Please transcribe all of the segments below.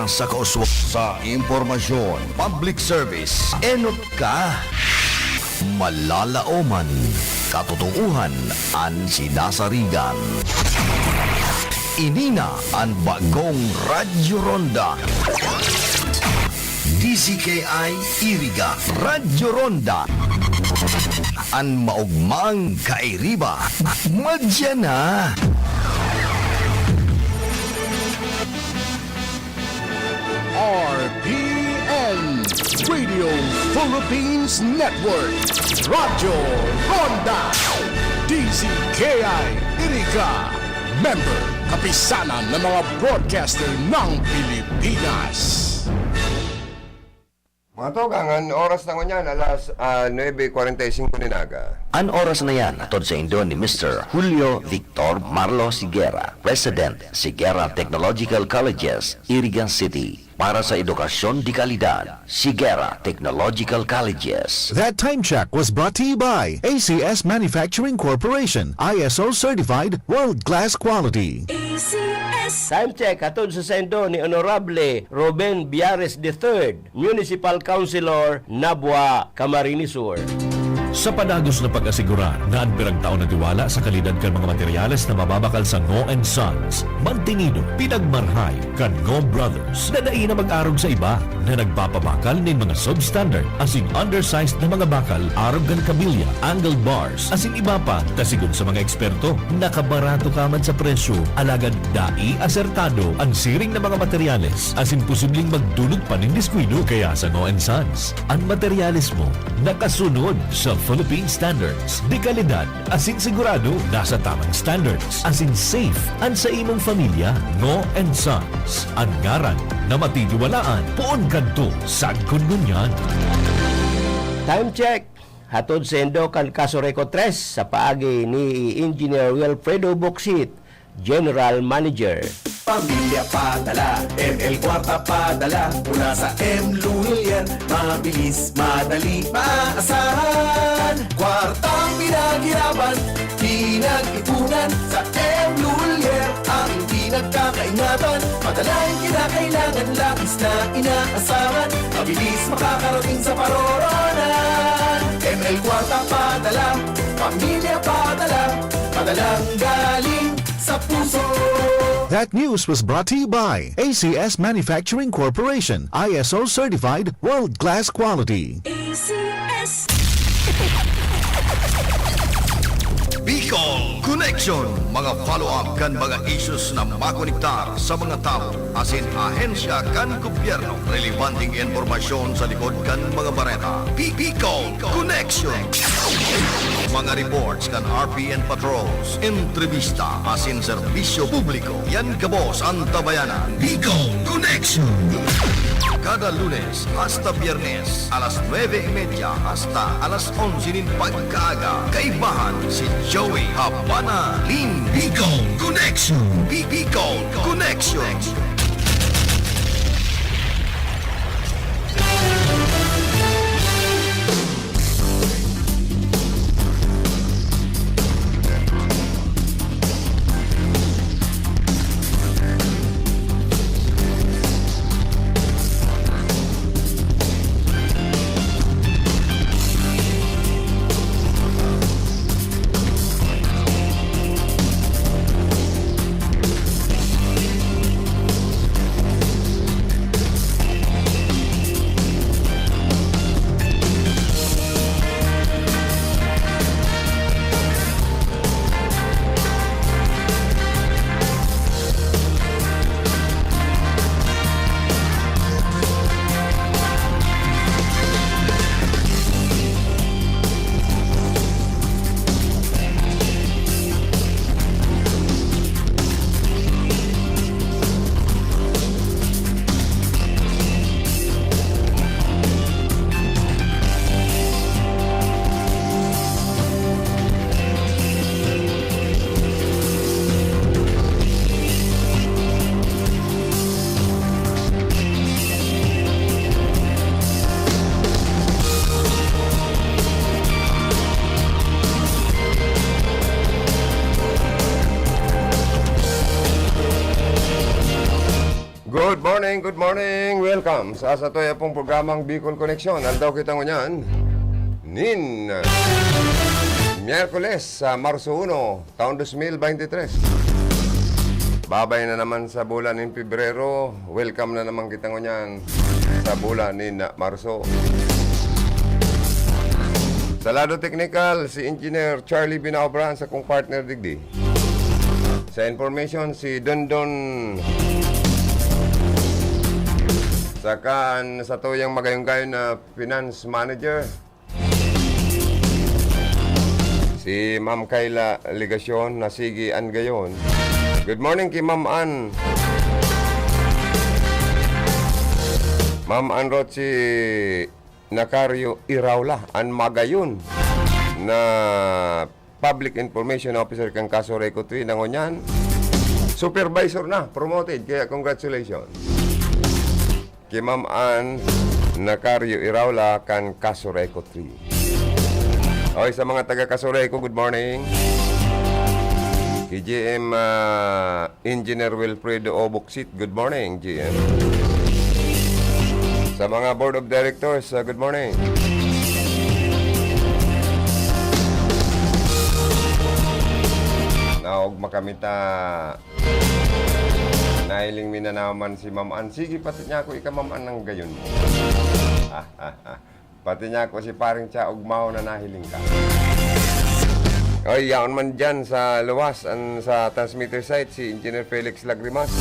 Sa kauswa sa impormasyon, public service, enot ka, malalaoman, katotohanan, an sinasarigan. Inina ang bagong Radyo Ronda. DCKI Iriga Radyo Ronda. Ang maugmang kairiba. Madya na. RPN Radio Philippines Network Radyo Ronda DCKI Iriga Member Kapisanan ng mga broadcaster ng Pilipinas. Mga togangan, oras na ngunyan, alas 9:45 ninaga. An oras na yan atod sa Indo ni Mr. Julio Victor Marlo Siguera, President, Siguera Technological Colleges, Irigan City. Para sa edukasyon di kalidad, Siguera Technological Colleges. That time check was brought to you by ACS Manufacturing Corporation, ISO certified world-class quality. Time check atod sa sendo ni Honorable Ruben Biares III, Municipal Councilor, Nabwa, Camarines Sur. Sa padagos na pag-asigura na ang pirang taon na tiwala sa kalidad kan mga materyales na mababakal sa Ngo & Sons, mantinido, pinagmarhay kan Ngo Brothers na daí na mag-arog sa iba na nagpapabakal ng mga substandard asing undersized na mga bakal, arog kan kabilya, angled bars, asing iba pa, tasigon sa mga eksperto, nakabarato kaman sa presyo, alagad daí asertado ang siring na mga materyales, asing posibleng magdulog pa ng diskwido kaya sa Ngo & Sons. Ang materyales mo, nakasunod sa Philippine Standards. Di kalidad, asin sigurado, nasa tamang standards. Asin safe, ang sa imong pamilya, Ngo & Sons. Ang ngaran na matitiwalaan, poon kadto, sad kununyan. Time check hatod sendo kan kaso Reco 3 sa paagi ni Engineer Wilfredo Boxit, General Manager. Pamilya padala, ML Kwarta padala, mula sa M. Lulian, mabilis, madali, maasahan. Kwartang pinaghirapan, pinag-ipunan, sa M. Lulian, ang pinagkakaingatan. Padalang kinakailangan, labis na inaasahan, mabilis makakarating sa paroronan. ML Kwarta padala, pamilya padala, padalang galing sa puso. That news was brought to you by ACS Manufacturing Corporation, ISO certified world-class quality. Bicol Connection, mga follow-up kan mga issues na makonektar sa mga tao, asin ahensya kan gobyerno, relevanting informasyon sa likod kan mga bareta. Bicol Connection. Mga reports kan RPN patrols, entrevista, asin serbisyo publiko. Yan kabos ang tabayanan. Bicol Connection. Kada Lunes hasta Biyernes, alas 9:30 hasta alas 11 nin pagkaaga. Kaibahan si Joey Habana Lin. Bicol Connection. Bicol Connection. good morning. Welcome sa satoya pong programang Bicol Connection. Aldaw kita ngunyan. Nin Miyerkules sa Marso 1, taon 2023. Babay na naman sa bulan ng Pebrero. Welcome na naman kita ngunyan sa bulan ni Marso. Sa lado technical, si Engineer Charlie Binaobran sa kong partner digdi. Sa information, si Dondon Sakaan sa tuyang magayong-gayon na finance manager, si Ma'am Kayla Ligasyon na sige an gayon. Good morning kay Ma'am Ann. Ma'am Ann Roth si Nacario Iraula an magayon na Public Information Officer kang Kaso Reco 3 nangonyan. Supervisor na, promoted, kaya congratulations. Kay Ma'am Ann Nacario Iraula kan Kasoreco 3. Okay, sa mga taga Kasoreco, good morning. Kay GM Engineer Wilfredo Obuxit, good morning, GM. Sa mga Board of Directors, good morning. Naog makamita nahiling mi na naman si Ma'am Ann. Sige, pati niya ako ika Ma'am Ann ng gayon mo. Pati niya ako si paring siya ugmaw na nahiling ka. Oy, yaon man dyan sa luwas sa transmitter site si Engineer Felix Lagrimas,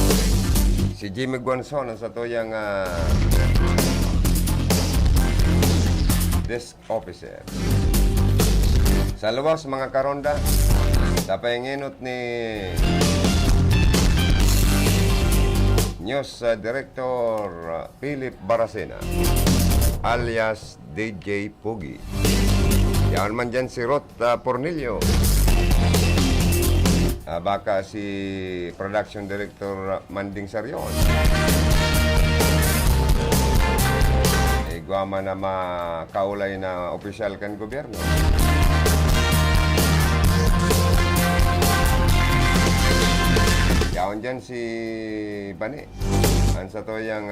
si Jimmy Guanzon sa tuyang desk officer. Sa luwas mga karonda, sa pahinginot ni News Director Philip Baracena alias DJ Pugi. Yan man dyan si Rot Pornilio. Baka si Production Director Manding Sarion. Guama na makaulay na opisyal kan gobyerno. Yaon dyan si Bani. Ang sa toyang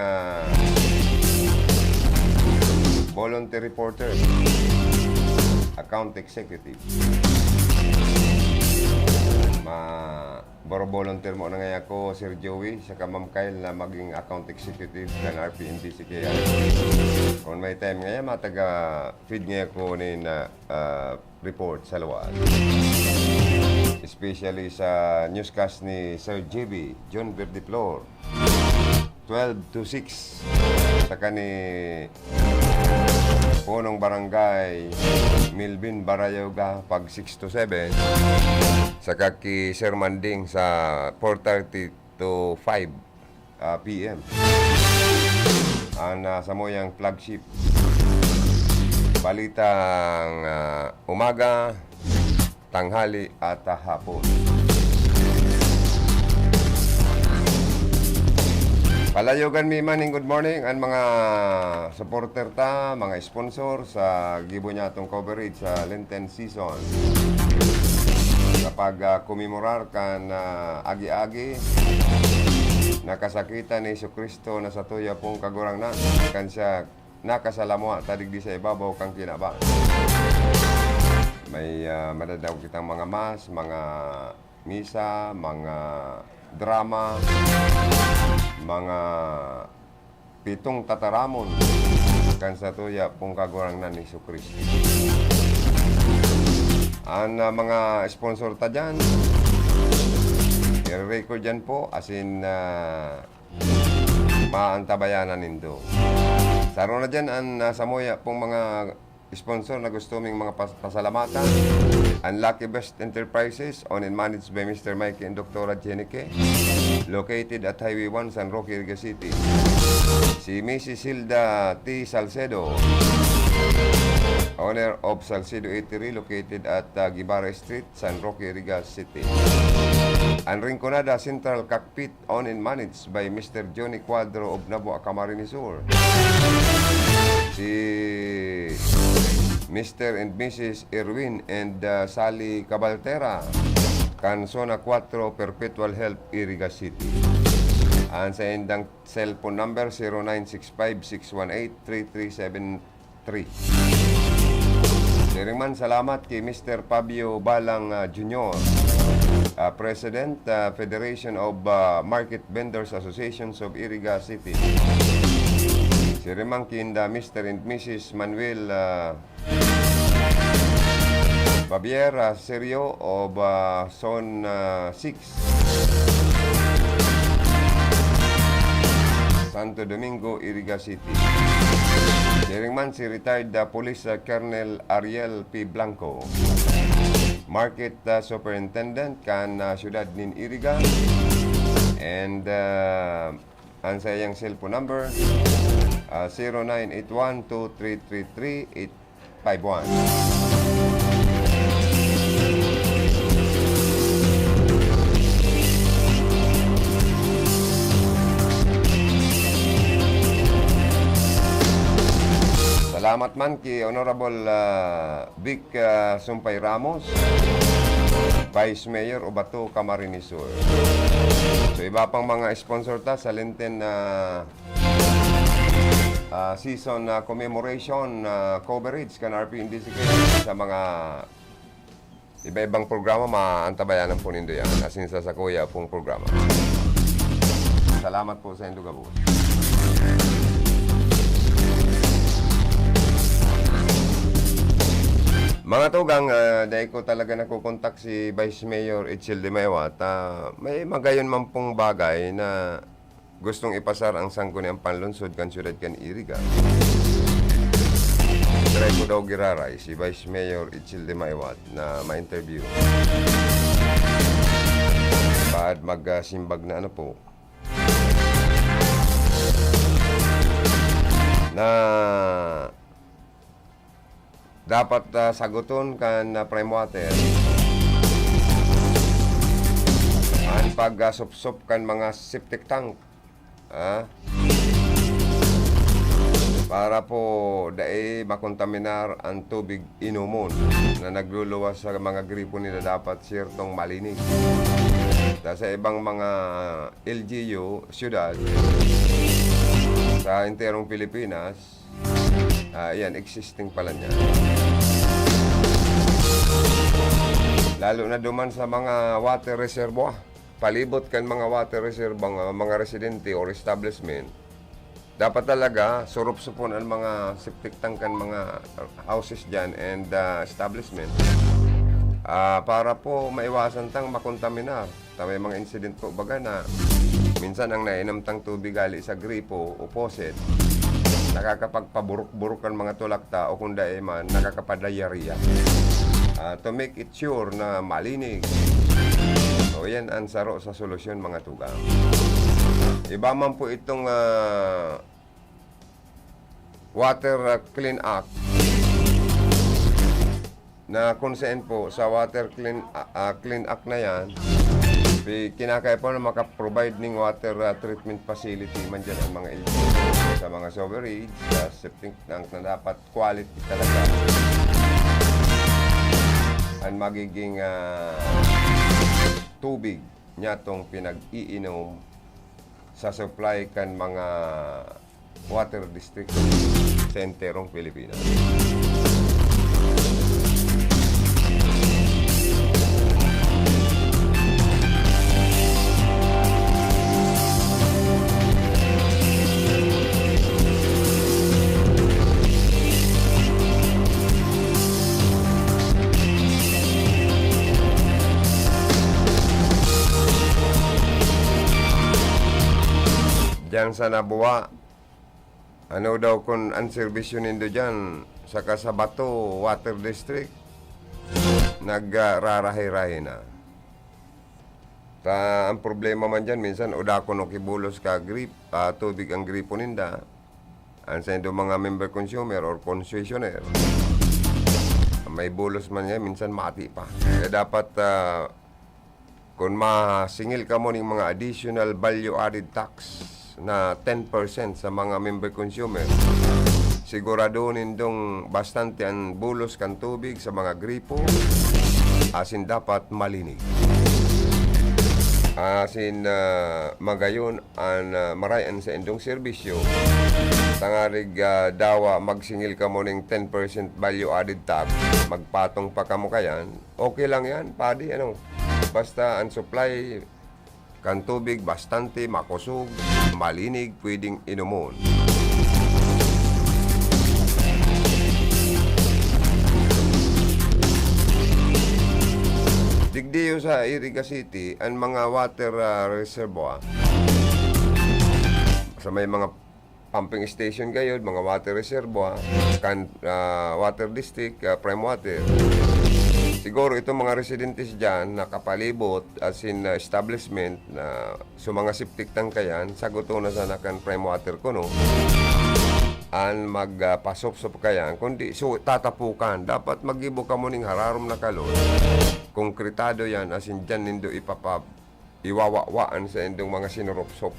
volunteer reporter, account executive. Volunteer mo na ngayon ako, Sir Joey, saka Ma'am Kyle na maging account executive ng RPNPCKI. Kung may time ngayon, mataga-feed ngayon ko na report sa luwad. Especially sa newscast ni Sir JB, John Verdiflor, 12 to 6. Saka ni Punong Barangay, Milvin Barayoga, pag 6 to 7. Saka ki Sir Manding sa 4:30 to 5 p.m. Sa moyang flagship. Balitang umaga, tanghali at hapon. Palayogan mi maning good morning ang mga supporter ta, mga sponsor sa gibo niya itong coverage sa Lenten season. Kapag kumemorar kan agi-agi nakasakitan ni Jesucristo na sa tuya pong kagurangnan kan siya nakasalamwa tadig di sa ibabaw kang kinaba. May madadaw kitang mga mas, mga misa, mga drama, mga 7 tataramon kan sa tuya pong kagurangnan ni Jesucristo. Ang mga sponsor ta dyan, i-record dyan po asin maantabayanan nindo. Saro na dyan ang samoya pong mga sponsor na gusto ming mga pasalamatan. Ang Lucky Best Enterprises, owned and managed by Mr. Mikey and Dr. Jenike, located at Highway 1, San Roque, Iriga City. Si Mrs. Hilda T. Salcedo, owner of Salcedo Eatery, located at Guevara Street, San Roque, Iriga City. Ang Rinconada Central Cockpit, owned and managed by Mr. Johnny Cuadro of Nabo, Camarines Sur. Si Mr. and Mrs. Erwin and Sally Cabaltera, Canzona 4, Perpetual Health, Iriga City. Ang sa indang cellphone number 0965-618-3373. Niriman salamat kay Mr. Fabio Balang Jr., President, Federation of Market Vendors Associations of Iriga City. Sirimang kinda Mr. and Mrs. Manuel Baviera Serio of Zone 6, Santo Domingo, Iriga City. Diringman si retired Police Colonel Ariel P. Blanco, Market Superintendent kan Syudad nin Iriga. And ang sayang cellphone number 0981-2333-851. Salamat man kay Honorable Vic Sumpay Ramos, Vice Mayor Ubato, Camarines Sur. So iba pang mga sponsor ta sa Lenten season commemoration coverage kan RP Indicate sa mga iba-ibang programa, maantabayanan po nindo yan asin sa Kuya pong programa. Salamat po sa inyong gabos. Mga tugang, dahil ko talaga nakukontak si Vice Mayor Itchel de Maywat, may magayon man pong bagay na gustong ipasar ang sangguniang panlunsod kan syudad kan Iriga. Try ko daw giraray si Vice Mayor Itchel de Maywat na ma-interview. Baad magsimbag na ano po, na dapat saguton kan prime water ang pag-supsup kan mga septic tank para po dai makontaminar ang tubig inumon na nagluluwas sa mga gripo nila, dapat sirtong malinig. Sa ibang mga LGU, syudad sa enterong Pilipinas, yan, existing pala niya. Lalo na duman sa mga water reservoir, palibot kan mga water reservoir, mga residente or establishment, dapat talaga surup-supon ang mga septic tank kan mga houses dyan and establishment para po maiwasan tang makontaminar. May mga incident po baga na minsan ang nainam tang tubig gali sa gripo o faucet, nakakapagpaburuk-buruk ang mga tulakta o kung dae man nakakapadayariya. To make it sure na malinig. So yan ang saro sa solusyon mga tugang. Iba man po itong Water Clean Act na konsent po sa Water Clean Act na yan, kinakaya po na makaprovide ng water treatment facility man dyan ang mga LGU sa mga sewerage, sa septic tank na dapat quality talaga ang magiging tubig niya tong pinag-iinom sa supply kan mga water district sa enterong Pilipinas. Diyan sa Nabuwa, ano daw kung ang serbisyo nindo dyan sa Kasabato Water District, nagrarahe-rahe na. Ang problema man dyan, minsan udako no kibulos ka grip, tubig ang gripo ninda, ang sa mga member consumer or concessionaire, may bulos man yan, minsan mati pa. Kaya dapat kung masingil ka mo ng mga additional value-added tax na 10% sa mga member consumer, sigurado nindong bastante ang bulos kan tubig sa mga gripo, asin dapat malinig. Asin magayon an marayan sa indong serbisyo. Tangarig dawa magsingil ka mo ng 10% value added tax, magpatong pa ka mo kayan, okay lang yan, padi, ano. Basta ang supply kan tubig, bastante, makusog, malinig, pwedeng inumon. Digdiyo sa Iriga City, ang mga water reservoir, sa may mga pumping station kayo, mga water reservoir, water district, prime water. Siguro itong mga residentes dyan, nakapalibot as in establishment na sa mga septic tank kayan, saguto na sana kan prime water ko, no? An magpasop-sop kayan, kundi so tatapukan. Dapat magibo ka mo ning hararom na kalon. Konkretado yan, as in dyan nindo iwawawaan sa indong mga sinurup-sop.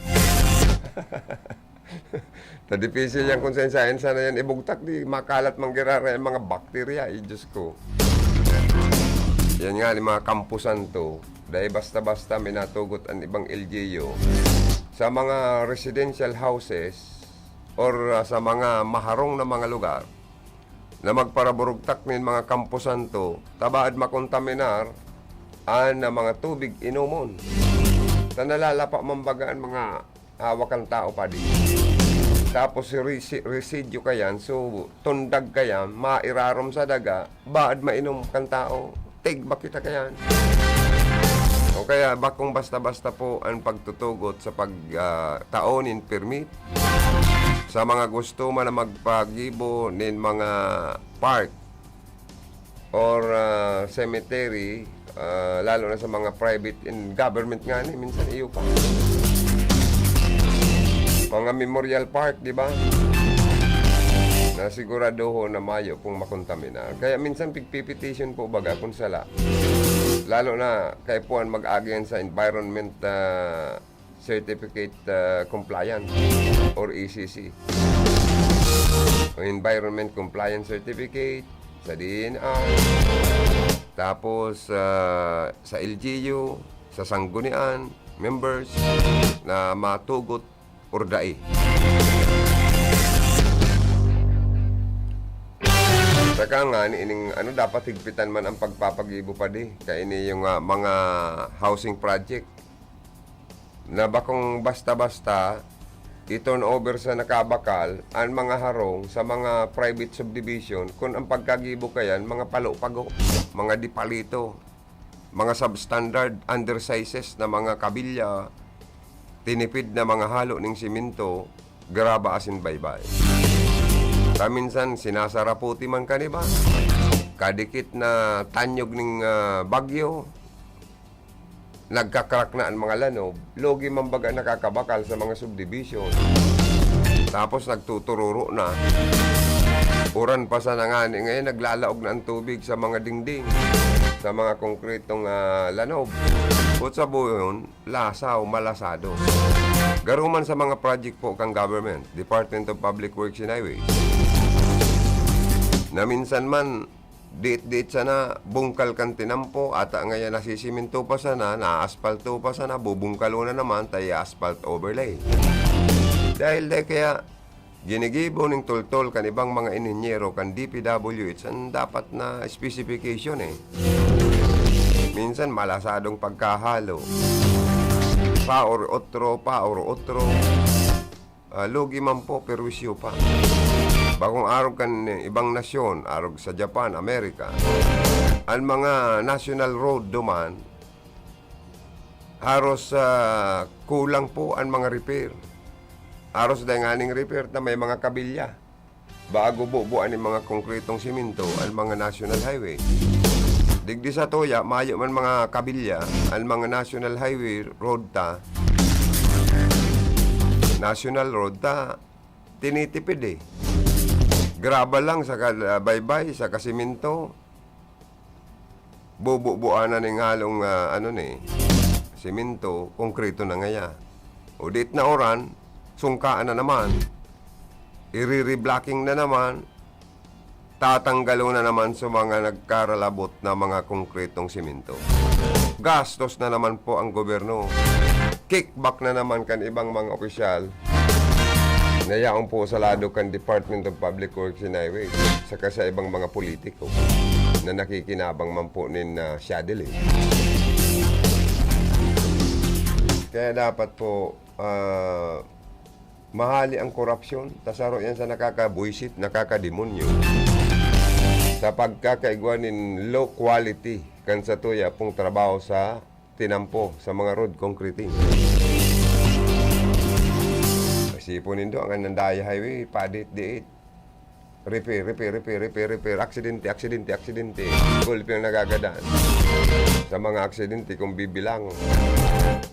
Tadipisil yan kung saan sana yan ibugtak, di makalat manggirara yung mga bakterya, Diyos ko. Yan nga, mga kampusan to, dahil basta-basta may natugot ang ibang LGU sa mga residential houses or sa mga maharong na mga lugar na magparaburugtak ng mga kampusan to, tabaad makontaminar ang mga tubig inumon. Sa nalalapa mambagaan mga hawakan tao pa di. Tapos residue kayan, so tundag kayan, mairarom sa daga, baad mainom kan tao, tigba kita kayan. O kaya bakong basta-basta po ang pagtutugot sa pagtaonin permit sa mga gusto man na magpagibo nin mga park or cemetery, lalo na sa mga private and government nga ni, minsan iyo pa. Mga memorial park, di ba? Na siguraduho na mayo kung makontaminar. Kaya minsan pigpipetition po baga kung sala. Lalo na kay puan mag-agyan sa environment certificate compliance or ECC. O environment compliance certificate sa DNR. Tapos sa LGU, sa sanggunian, members na matugot or dai. Saka nga, ano dapat higpitan man ang pagpapagibo pa di. Kaya ini yung mga housing project na bakong basta-basta i-turn over sa nakabakal ang mga harong sa mga private subdivision kung ang pagkagibo kayan, mga palo-pago, mga dipalito, mga substandard undersizes na mga kabilya, tinipid na mga halo ng simento, graba asin baybay. Kaminsan sinasaraputi man ka, diba? Kadikit na tanyog ng bagyo, nagkakrak na ang mga lanob, logi man baga nakakabakal sa mga subdivision. Tapos nagtutururo na. Uran pa sa nangani ngayon, naglalaog na ang tubig sa mga dingding, sa mga konkretong lanob. At sa buyon, lasaw, malasado. Garuman sa mga project po kang government, Department of Public Works and Highways, na minsan man, diit-diit sana, bungkal kan tinampo, ata ngayon nasisiminto pa sana, na-aspalto pa sana, bubungkalo na naman, tayo asphalt overlay. Dahil kaya, ginigibo ng tultol kan ibang mga ininyero kan DPWH, ang dapat na specification Minsan malasadong pagkahalo. Pa or otro. Logi man po, perwisyo pa. Bagong arog kan ibang nasyon, arog sa Japan, Amerika, ang mga national road duman, haros kulang po ang mga repair. Haros dahil nganing repair na may mga kabilya. Bago bubuan ng mga konkretong simento ang mga national highway. Digdi sa toya, mayo man mga kabilya, ang mga national highway road ta, national road ta, tinitipid Graba lang sa baybay, sa kasiminto. Bubuan na ng halong siminto, konkreto na ngaya. O dit na oran, sungkaan na naman. I-re-blocking na naman. Tatanggalo na naman sa mga nagkaralabot na mga konkretong siminto. gastos na naman po ang gobyerno. Kickback na naman kan ibang mga opisyal. Nayaon po sa lado kan Department of Public Works and Highways saka sa ibang mga politiko na nakikinabang man po nin Shadilin. Kaya dapat po mahali ang korupsyon. Tasaro yan sa nakakabuisit, nakakademonyo. Sa pagkakaigwanin low quality kan sa tuya pong trabaho sa tinampo sa mga road concreting. Kasi po nindo ang Nandaya Highway, padit-diit. Repair. Aksidente. Gulpi ang nagagadaan. Sa mga aksidente kung bibilang.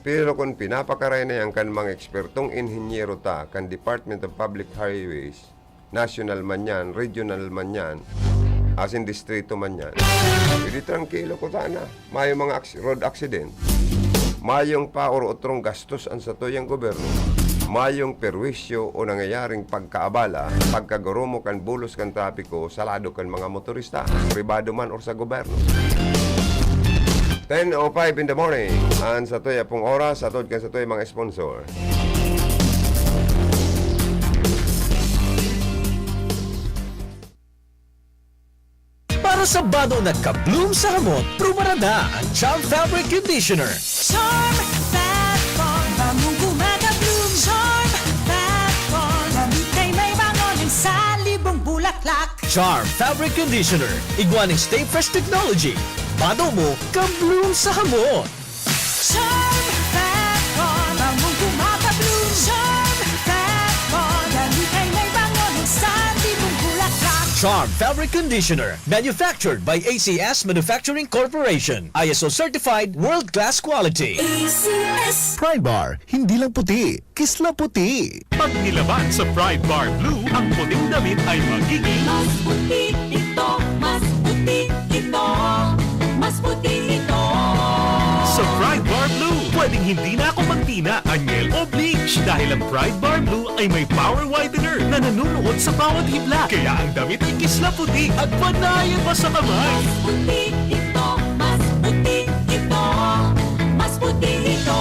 Pero kung pinapakaray na yan kan mga ekspertong inhinyero ta, kan Department of Public Highways, national man yan, regional man yan, as in distrito man yan, hindi trangkilo ko sana. Mayong mga road accident, mayong pa or utrong gastos ang sa tuyang gobyerno, mayong perwisyo o nangyayaring pagkaabala, pagkagurumo kan bulos kan trapiko sa lado kan mga motorista, pribado man or sa gobyerno. 10:05 in the morning. Ang sa tuya pong oras, atod kan sa tuya mga sponsor. Para sa bado na ka-bloom sa hamot, prumarada ang Charm Fabric Conditioner. Charm Fatbon, bamong gumagabloom. Charm Fatbon, gamit ay may bangon sa libong bulaklak. Charm Fabric Conditioner. Iguaning Stay Fresh Technology. Bado mo, ka-bloom sa hamot. Charm Fatbon, bamong gumagabloom. Charm Fatbon, gamit ay may bangon sa libong bulaklak. Charm Fabric Conditioner. Manufactured by ACS Manufacturing Corporation. ISO Certified World-Class Quality. ACS. Pride Bar, hindi lang puti, kisla puti. Pag nilaban sa Pride Bar Blue, ang puting damit ay magiging Mas puti ito, mas puti ito, mas puti ito. sa Pride Bar Blue. Pwedeng hindi na ako magtina, anyel o bleach dahil ang Pride Bar Blue ay may power whitener na nanunuot sa bawat hibla. Kaya ang damit ay kisla puti at panayan pa sa kamay. Mas puti ito, mas puti ito, mas puti ito.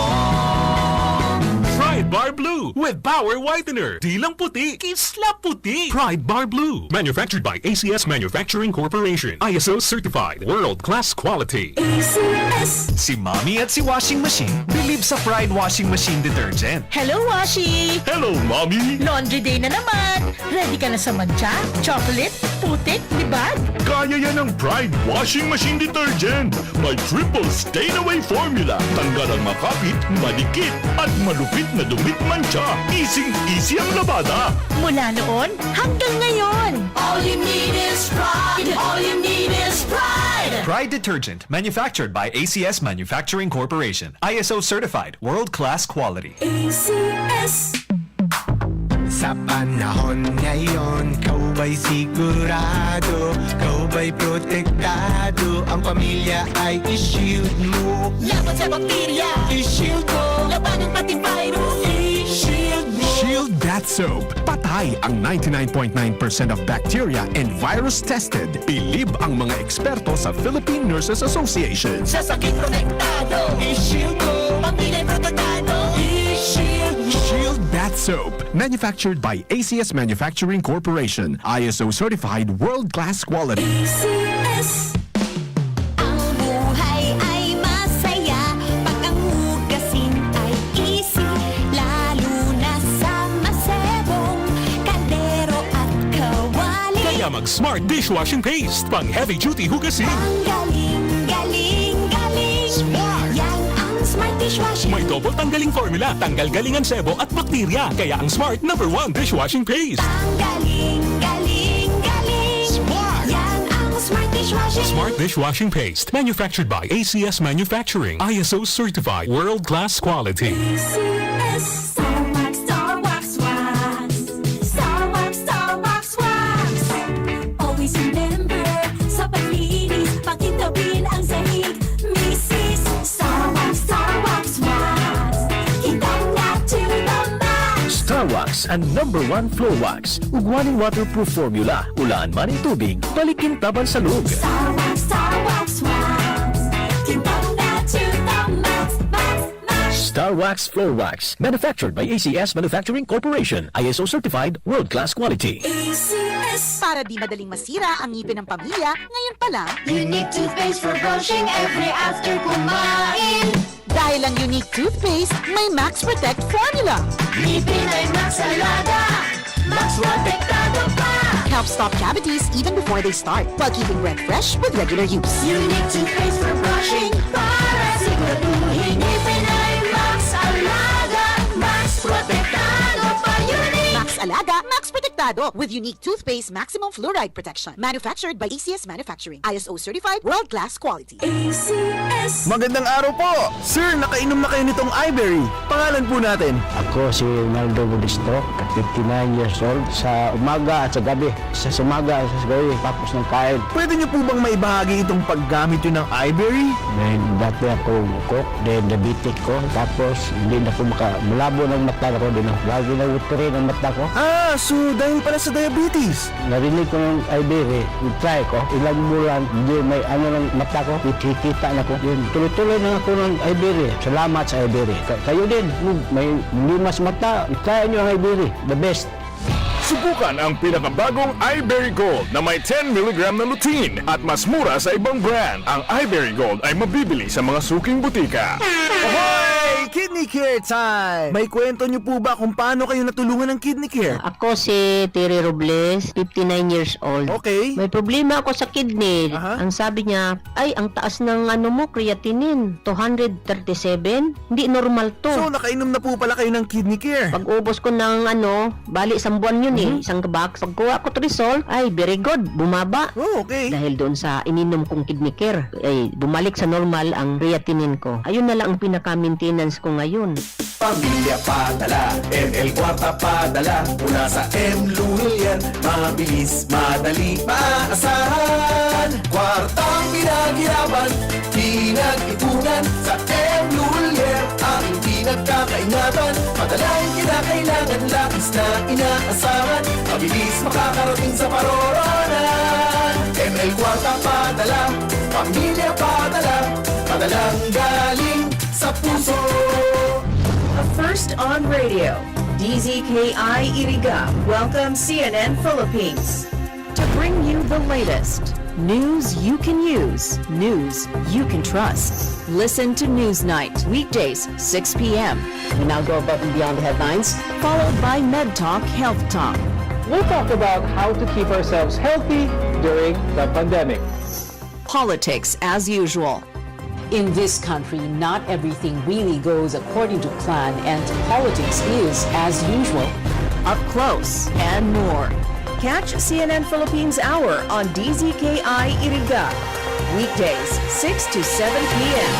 Pride Bar Blue with power whitener. Di lang puti, kisla puti. Pride Bar Blue. Manufactured by ACS Manufacturing Corporation. ISO certified. World-class quality. ACS. Si Mommy at si Washing Machine believe sa Pride Washing Machine Detergent. Hello, Washi! Hello, Mommy! Laundry day na naman! Ready ka na sa mancha, chocolate, putik, libag? Kaya yan ang Pride Washing Machine Detergent. May triple stain-away formula. Tanggal ang makapit, madikit, at malupit na dumit mancha. Easy ang labada. Mula noon hanggang ngayon! All you need is pride. All you need is pride. Pride Detergent, manufactured by ACS Manufacturing Corporation. ISO certified, world-class quality. ACS. Sa panahon ngayon, kau ba'y sigurado? Kau ba'y protektado? Ang pamilya ay i-shield mo. Laban sa bakterya, I-shield mo. laban ng pati virus, i-shield mo. Shield That Soap. Patay ang 99.9% of bacteria and virus tested. Bilib ang mga eksperto sa Philippine Nurses Association. Sa sakit protektado, I-shield mo. pamilya protektado, i-shield mo. Shield That Soap. Manufactured by ACS Manufacturing Corporation. ISO certified world-class quality. ACS. Ang buhay ay masaya pag ang hugasin ay easy, lalo na sa masebong kaldero at kawali. Kaya mag-Smart Dishwashing Paste. Pang heavy-duty hugasin. Ang galing, galing, galing. Smart! Yan ang Smart Dishwashing. May double tanggaling formula. Tanggal galingan sebo at bakterya. Kaya ang Smart #1 Dishwashing Paste. Ang galing, galing, galing. Smart! Yan ang Smart Dishwashing. Smart Dishwashing Paste. Manufactured by ACS Manufacturing. ISO certified. World-class quality. ACS. Star Wax, Star Wax Wax. Star Wax, Star Wax Wax. Always remember, sa paglinis, pakintabin ang sahig. Mrs. Star Wax, Star Wax Wax. Kitang na to the max. Star Wax ang #1 floor wax. Ugwaning waterproof formula. Ulaan man ang tubig, balikin taban sa loob. Star Wax, Star Wax Wax. Kitang na to Star Wax Floor Wax, manufactured by ACS Manufacturing Corporation, ISO certified, world-class quality. ACS. Para di madaling masira ang ngipin ng pamilya, ngayon pa lang, Unique toothpaste for brushing every after kumain. dahil ang unique toothpaste, may Max Protect formula. Ngipin ay Max Alaga, Max Protektado pa. Helps stop cavities even before they start, while keeping breath fresh with regular use. Unique toothpaste for brushing para siguraduhin ngipin ay Max Alaga, Max Protektado pa. Unique. Max Alaga, Max Protectado with unique toothpaste maximum fluoride protection. Manufactured by ACS Manufacturing. ISO certified world-class quality. ACS. Magandang araw po! Sir, nakainom na kayo nitong Iberry. Pangalan po natin. Ako si Naldo Budisto, 59 years old. Sa umaga at sa gabi. Sa umaga at sa gabi, tapos ng kain. Pwede niyo po bang maibahagi itong paggamit yun ng Iberry? Then, dati ako cook, then diabetic ko. Tapos, hindi na ako malabo ng mata ko. Then, lagi na rin ang mata ko. Ah, so dahil pala sa diabetes. Narinig ko ng Iberry, try ko. Ilang bulan, hindi may ano ng mata ko. Kikita na ko. Yun, tuloy-tuloy na ako ng Iberry. Salamat sa Iberry. Kayo din, may limas mata. Try nyo ang Iberry. The best. Subukan ang pinakabagong iBerry Gold na may 10 mg na lutein at mas mura sa ibang brand. Ang iBerry Gold ay mabibili sa mga suking butika. Ahoy! Kidney Care time! May kwento niyo po ba kung paano kayo natulungan ng Kidney Care? Ako si Terry Robles, 59 years old. Okay. May problema ako sa kidney. Aha. Ang sabi niya, ay, ang taas ng creatinine, 237. Hindi normal to. So, nakainom na po pala kayo ng Kidney Care. Pag ubos ko ng bali isang buwan yun isang box. Pagkuha ko Trisol, ay, very good, bumaba. Oh, okay. Dahil doon sa ininom kong Kidney Care, ay, bumalik sa normal ang creatinine ko. Ayun na lang ang pinaka-maintenance ko ngayon. Pamilya padala, ML Kwarta padala, mula sa M. Lulian, mabilis, madali, maasahan. Kwartang pinaghirapan, pinag-ipunan, sa M. Lulian, aking pinagkakaingatan. Padalang kinakailangan, labis na inaasahan, mabilis makakarating sa paroronan. ML Kwarta padala, pamilya padala, padalang galing sa puso. A first on radio, DZKI Iriga welcomes CNN Philippines to bring you the latest news you can use, news you can trust. Listen to Newsnight, weekdays, 6 p.m. We now go above and beyond the headlines, followed by Med Talk Health Talk. We'll talk about how to keep ourselves healthy during the pandemic. Politics as usual. In this country, not everything really goes according to plan, and politics is, as usual, up close and more. Catch CNN Philippines Hour on DZKI Iriga, weekdays, 6 to 7 p.m.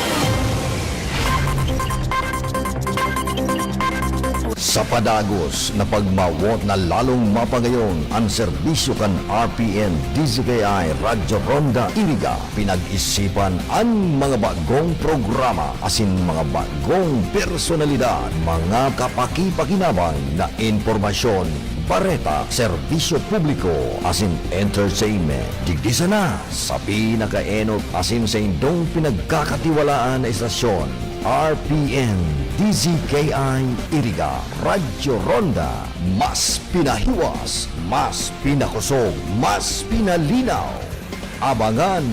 Sa padagos na pagmawot na lalong mapagayon ang serbisyo kan RPN DZKI Radyo Ronda Iriga, pinag-isipan ang mga bagong programa asin mga bagong personalidad, mga kapaki-pakinabang na impormasyon, bareta, serbisyo publiko, asin entertainment. Digdisa na sa pinakaenot asin sa indong pinagkakatiwalaan na istasyon, RPN DZKI Iriga Radyo Ronda. Mas pinahiwas, mas pinakusog, mas pinalinaw. Abangan!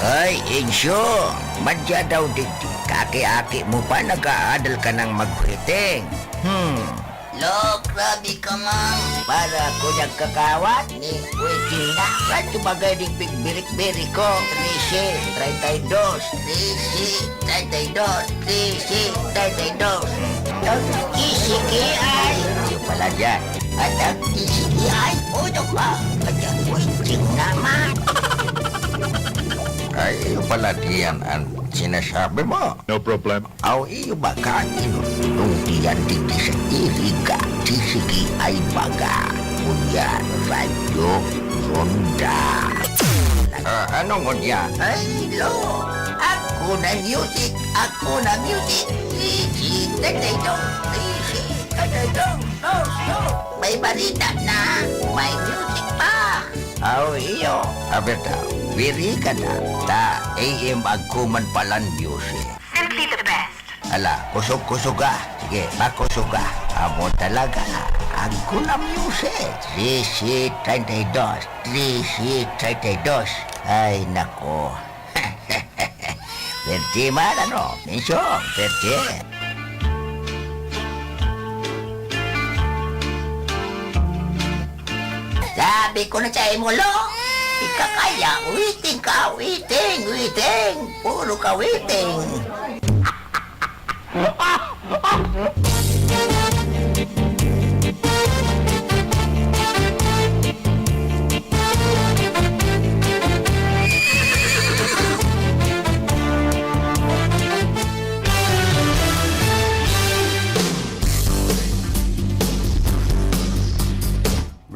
Ay, Insyo, madya daw dito. Kaki-aki mo pa, nag-aadal ka ng mag-fitting. Lo, grabe ka, ma'am. Para ako nagkakawat ni Wiki na. Radyo bagay ng bigbirik-birik ko. 13, 32, 13, 32, 13, 32. Isiki ay. Yung pala dyan. At ang isiki ay, puno pa. At ang Wiki naman. Ay, iyo pala diyan ang sinasabi mo. No problem. Aw, iyo ba kain? Nung diyan dito sa Iriga, sisigi ay baga. Unya, Radyo Ronda. Anong unya? Ay, lo, ako Ako na music. Ako na music. Easy, tatay-dong. Easy, tatay-dong. No. May balita na. May music pa. Aw, iyo. Aberta, wiri ka na. Ta, AM agkuman palan music. Simply the best. Ala, kusog-kusog ka. Sige, makusog ka. Amo talaga. Ako na music. 332. Ay, nako. Perti man, ano? Minso, perti. Sabi ko na sa'yo mo, lo. Ika kaya, witing ka, witing. Puro ka, witing.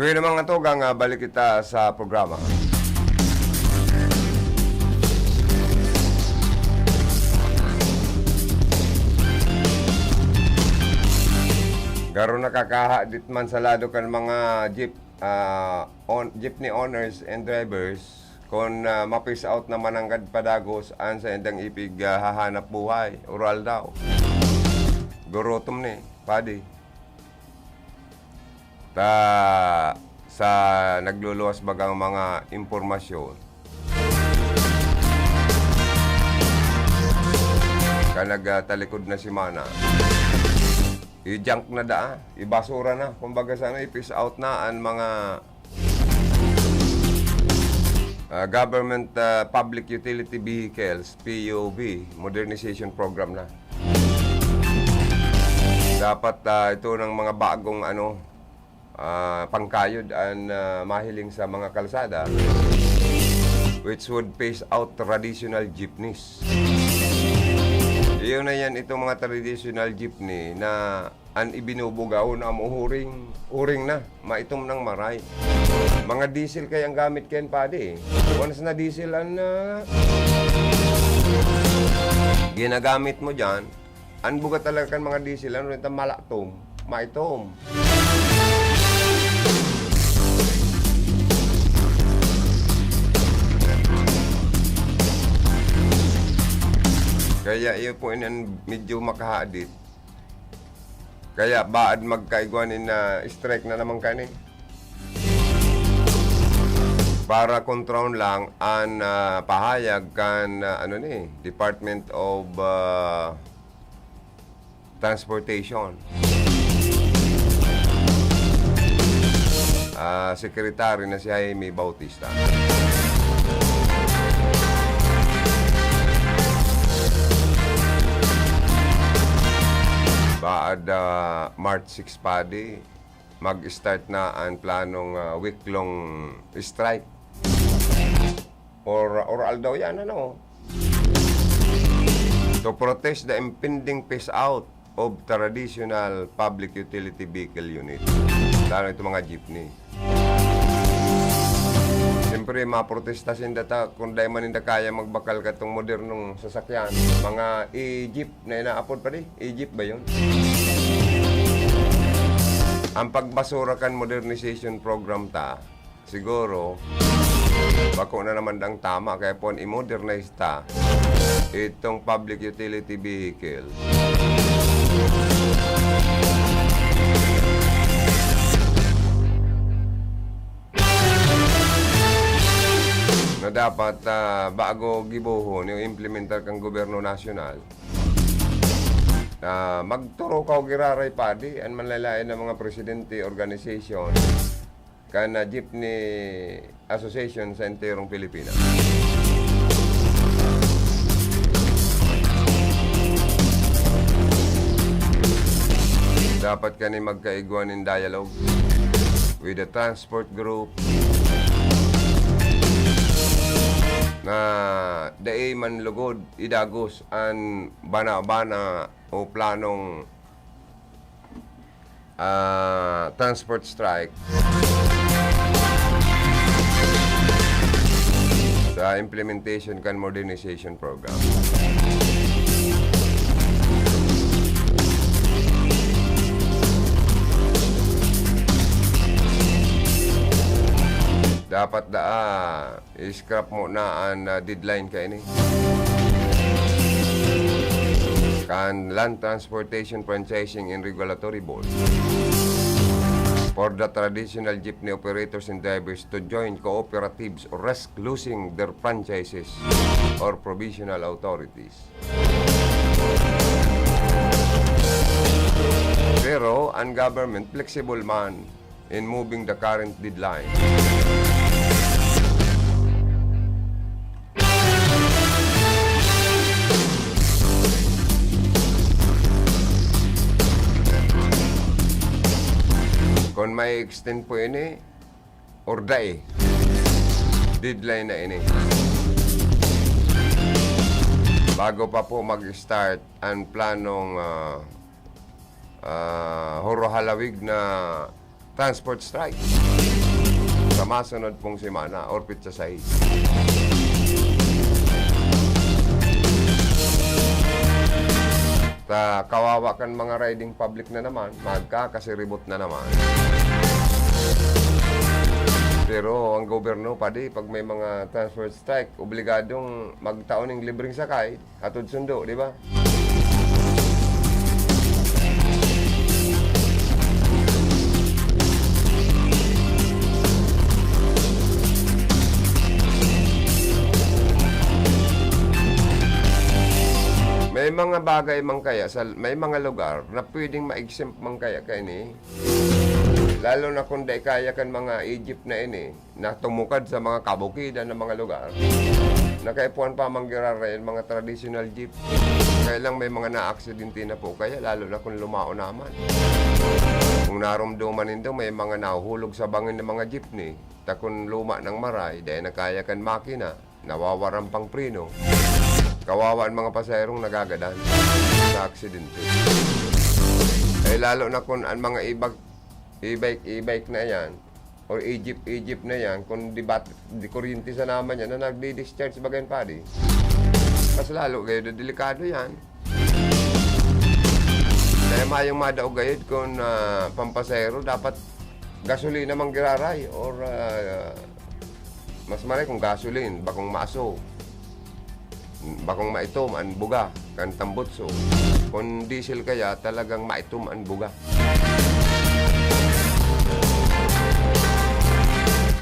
Gawin naman nga to, balik kita sa programa. Garo nakakahadit man sa lado kan mga jeepney owners and drivers kung mapis out naman ang kadpadagos an sa endang ipig hahanap buhay, oral daw. Gurotom ni, padi. Sa nagluluwas bagang mga impormasyon kanagtalikod na si Mana i-junk na ibasura na kumbaga sana i-peace out na ang mga government public utility vehicles PUV modernization program na dapat ito ng mga bagong pangkayod ang mahiling sa mga kalsada which would phase out traditional jeepneys. Iyon na yan itong mga traditional jeepney na ang ibinubugaw na uring na, maitom ng maray. Mga diesel kayang gamit kayan padi. Once na diesel ang ginagamit mo dyan, ang buga talaga kan mga diesel, ano rin malatom, maitom. Kaya iyo po inan medyo makahadit. Kaya baad magkaigwanin na strike na naman kani. Para kontrol lang ang pahayag kan Department of Transportation. Secretary na si Jaime Bautista. Baad March 6 padi, mag-start na ang planong week-long strike. Oral daw yan, to protest the impending phase out of traditional public utility vehicle unit. Lalo ito mga jeepney. Siyempre, maprotesta sinda kung dahil man hindi kaya magbakal ka itong modernong sasakyan. Mga e-jeep na inaapod pa rin. E-jeep ba yun? Ang pagbasura kan modernization program siguro, bako na naman dang tama. Kaya po i-modernize itong public utility vehicle. Na dapat bago gibuhon yung implementar kang gobyerno nasyonal magturo ka o giraray padi ang manlalain ng mga presidente organization kana jeepney association sa enterong Pilipinas. Dapat kani magkaigwan in dialogue with the transport group na daay man lugod idagos ang bana-bana o planong transport strike sa implementation kan modernization program. dapat i-scrap mo na ang deadline ka ini. Kan Land Transportation Franchising and Regulatory Board for the traditional jeepney operators and drivers to join cooperatives or risk losing their franchises or provisional authorities. Pero ang government flexible man in moving the current deadline. Kung may extend po ini, or deadline na ini. Bago pa po mag-start ang planong horo-halawig na transport strike sa masunod pong semana or pitsa 6. Kawawa kan mga riding public na naman, magkakasiribot na naman. Pero ang gobyerno pag may mga transport strike, obligadong magtaon ng libreng sakay, atod sundo, di ba? May mga bagay man kaya, may mga lugar na pwedeng ma-exempt man kaya ini. Lalo na kung di kaya kan mga Egypt na ini, na tumukad sa mga kabukidan ng mga lugar, na kaipuan pa manggirarayan mga traditional jeep. Kaya lang may mga na-aksidente na po kaya, lalo na kung lumao naman. Kung narumduman nito, may mga nahuhulog sa bangin ng mga jeepney. Kung luma ng maray, dahil na kaya kan makina, nawawaran pang preno. Kawawa ang mga pasaherong nagagadan sa aksidente. Lalo na kung ang mga e-bike na yan, or Egypt na yan, kung di kuryente sa naman yan, na nagdi-discharge bagayan padi. Mas lalo kayo, delikado yan. Kaya mayong madaog gayod kung pampasahero, dapat gasolina mang giraray, or mas maray kung gasolin, bakong maaso. Bakong maitom ang buga kan tambutso. Kung diesel kaya talagang maitom ang buga.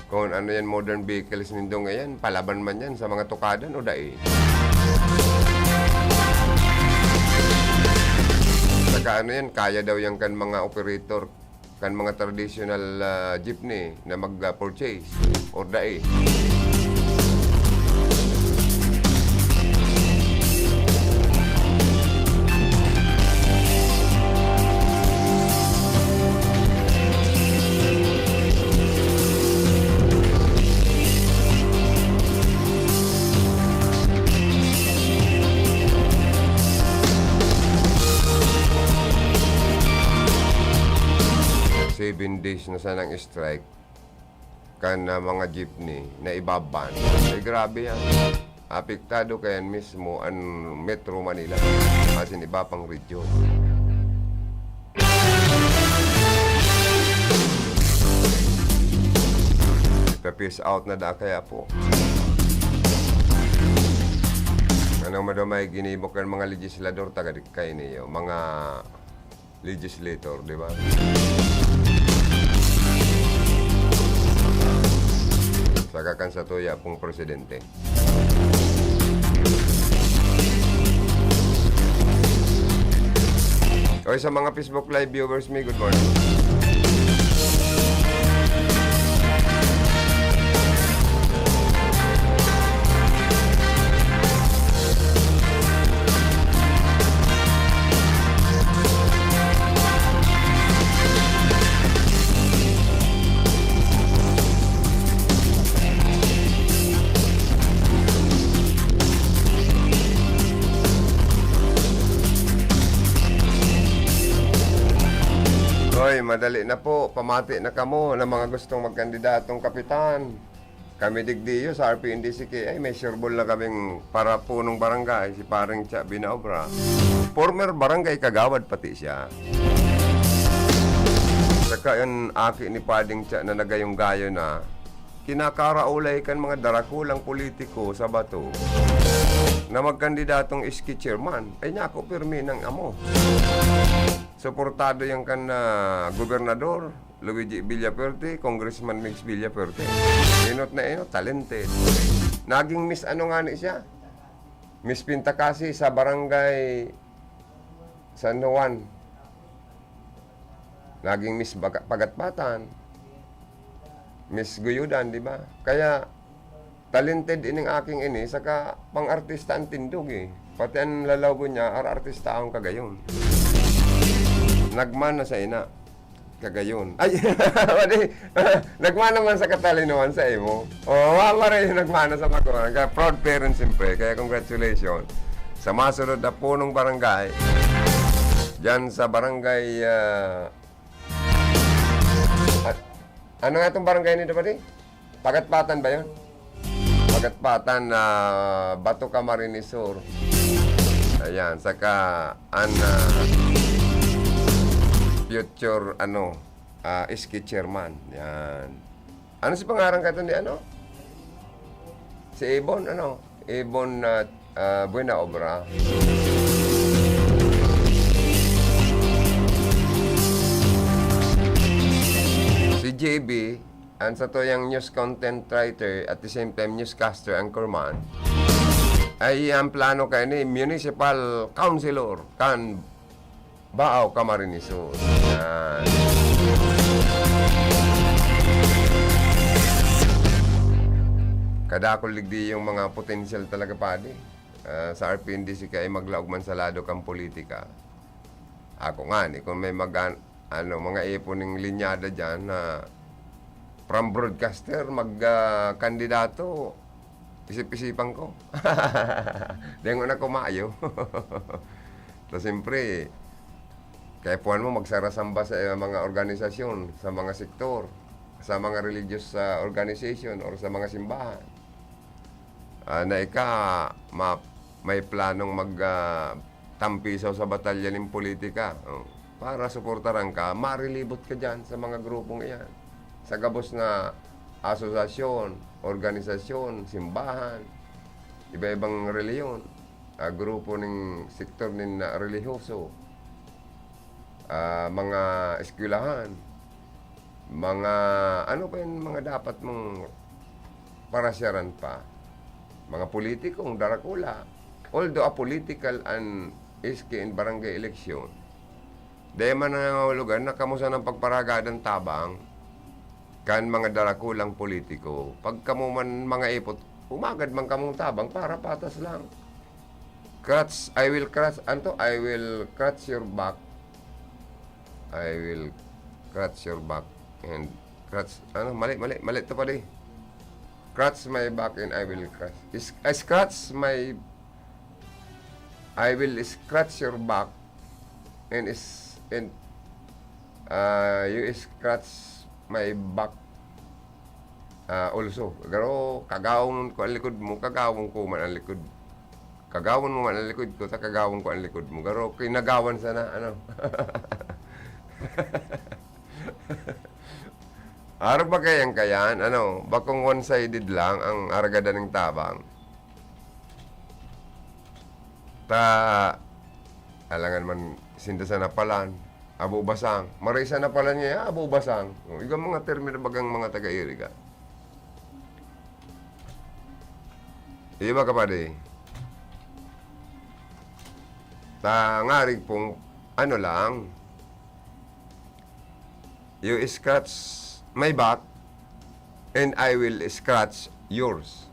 Kung ano yan modern vehicles nindo ngayon, palaban man yan sa mga tukadan o dai. Saka ano yan, kaya daw yan kan mga operator, kan mga traditional jeepney na mag-purchase or dai. Days na sanang strike kan mga jeepney na ibaban. Grabe yan. Apektado kayan mismo ang Metro Manila at iba pang region. Peace out na kaya po. Anong madamay ginibok kan mga legislador taga-dikay niyo, mga legislator, di ba? Sakakan sa tuya pong presidente. Okay, sa mga Facebook Live viewers me, good morning. Madali na po, pamati na kamo ng mga gustong magkandidatong kapitan. Kami digdiyo sa RPNDCK ay may sureball na kaming para punong barangay, si Paring Tsa Binaobra. Former barangay kagawad pati siya. Saka yun aki ni Pading Tsa na nagayong gayo na kinakaraulay kan mga darakulang politiko sa Bato na magkandidatong iski chairman. Ay nako, pirmi ng amo. Suportado yung kan gobernador Luigi Villaperte, Congressman Mix Villaperte. Inot na inot, talented. Naging Miss ano nga ni siya? Miss Pintakasi sa barangay San Juan. Naging Miss Pagatpatan. Miss Guyudan, di ba? Kaya talented ining aking ini, saka pang-artista ang tindog eh. Pati ang lalaw niya, artista akong kagayon. Nagmana sa ina, kagayon. Ay, nagmana man sa katalinuhan sa imo. Rin nagmana sa magulang. Kaya proud parents siyempre, kaya congratulations. Sa masunod na punong barangay, dyan sa barangay, ano nga itong barangay nito pati? Pagatpatan ba yun? Pagatpatan na Bato Camarines Sur. Ayan, saka future iski chairman. Yan. Ano si pangarang ka ito ni ano? Si Ibon, Ibon Buena Obra. Si JB, ang sa to yung news content writer at the same time newscaster, anchorman, ay ang plano kayo ni municipal councilor kan Baaw Camarines Sur. Yan. Kada ako ligdi yung mga potential talaga padi. Sa RPNDC kaya maglaog man sa lado kang politika. Ako nga ni kung may mga iponing linyada dyan na from broadcaster mag-kandidato, isip-isipan ko. Dengo na kumayo. So, siyempre, kaya puwan mo magsarasamba sa mga organisasyon, sa mga sektor, sa mga religious organization or sa mga simbahan. Na may planong magtampisaw sa batalyan ng politika. Para suportaran ka, marilibot ka dyan sa mga grupong iyan. Sa gabos na asosasyon, organisasyon, simbahan, iba-ibang reliyon, grupo ng sektor ng religyoso, mga eskwelahan, mga ano pa yung mga dapat mong parasyaran pa. Mga politikong darakula. Although a political and iski in barangay election, dahil man nangangahulugan na kamusta ng pagparagadang tabang kan mga darakulang politiko. Pag kamo man mga ipot, umagad man kamong tabang para patas lang. I will crush your back. I will crush your back and crush, mali ito pa di. Crush my back and I will crush. I will scratch your back and you scratch my back also. Pero kagawon ko ang likod mo, kagawon ko man ang likod. Kagawon mo man ang likod ko, ta kagawon ko ang likod mo. Pero kinagawan sana Araw ba kayang kayan? Bakong one-sided lang ang aragada ng tabang. Alangan man sinta sa napalan, abo basang. Marisa napalan niya, abo basang. Igang mga termino bagang mga taga-iriga. Iba kapade. Ngarig pong lang, you scratch my back and I will scratch yours.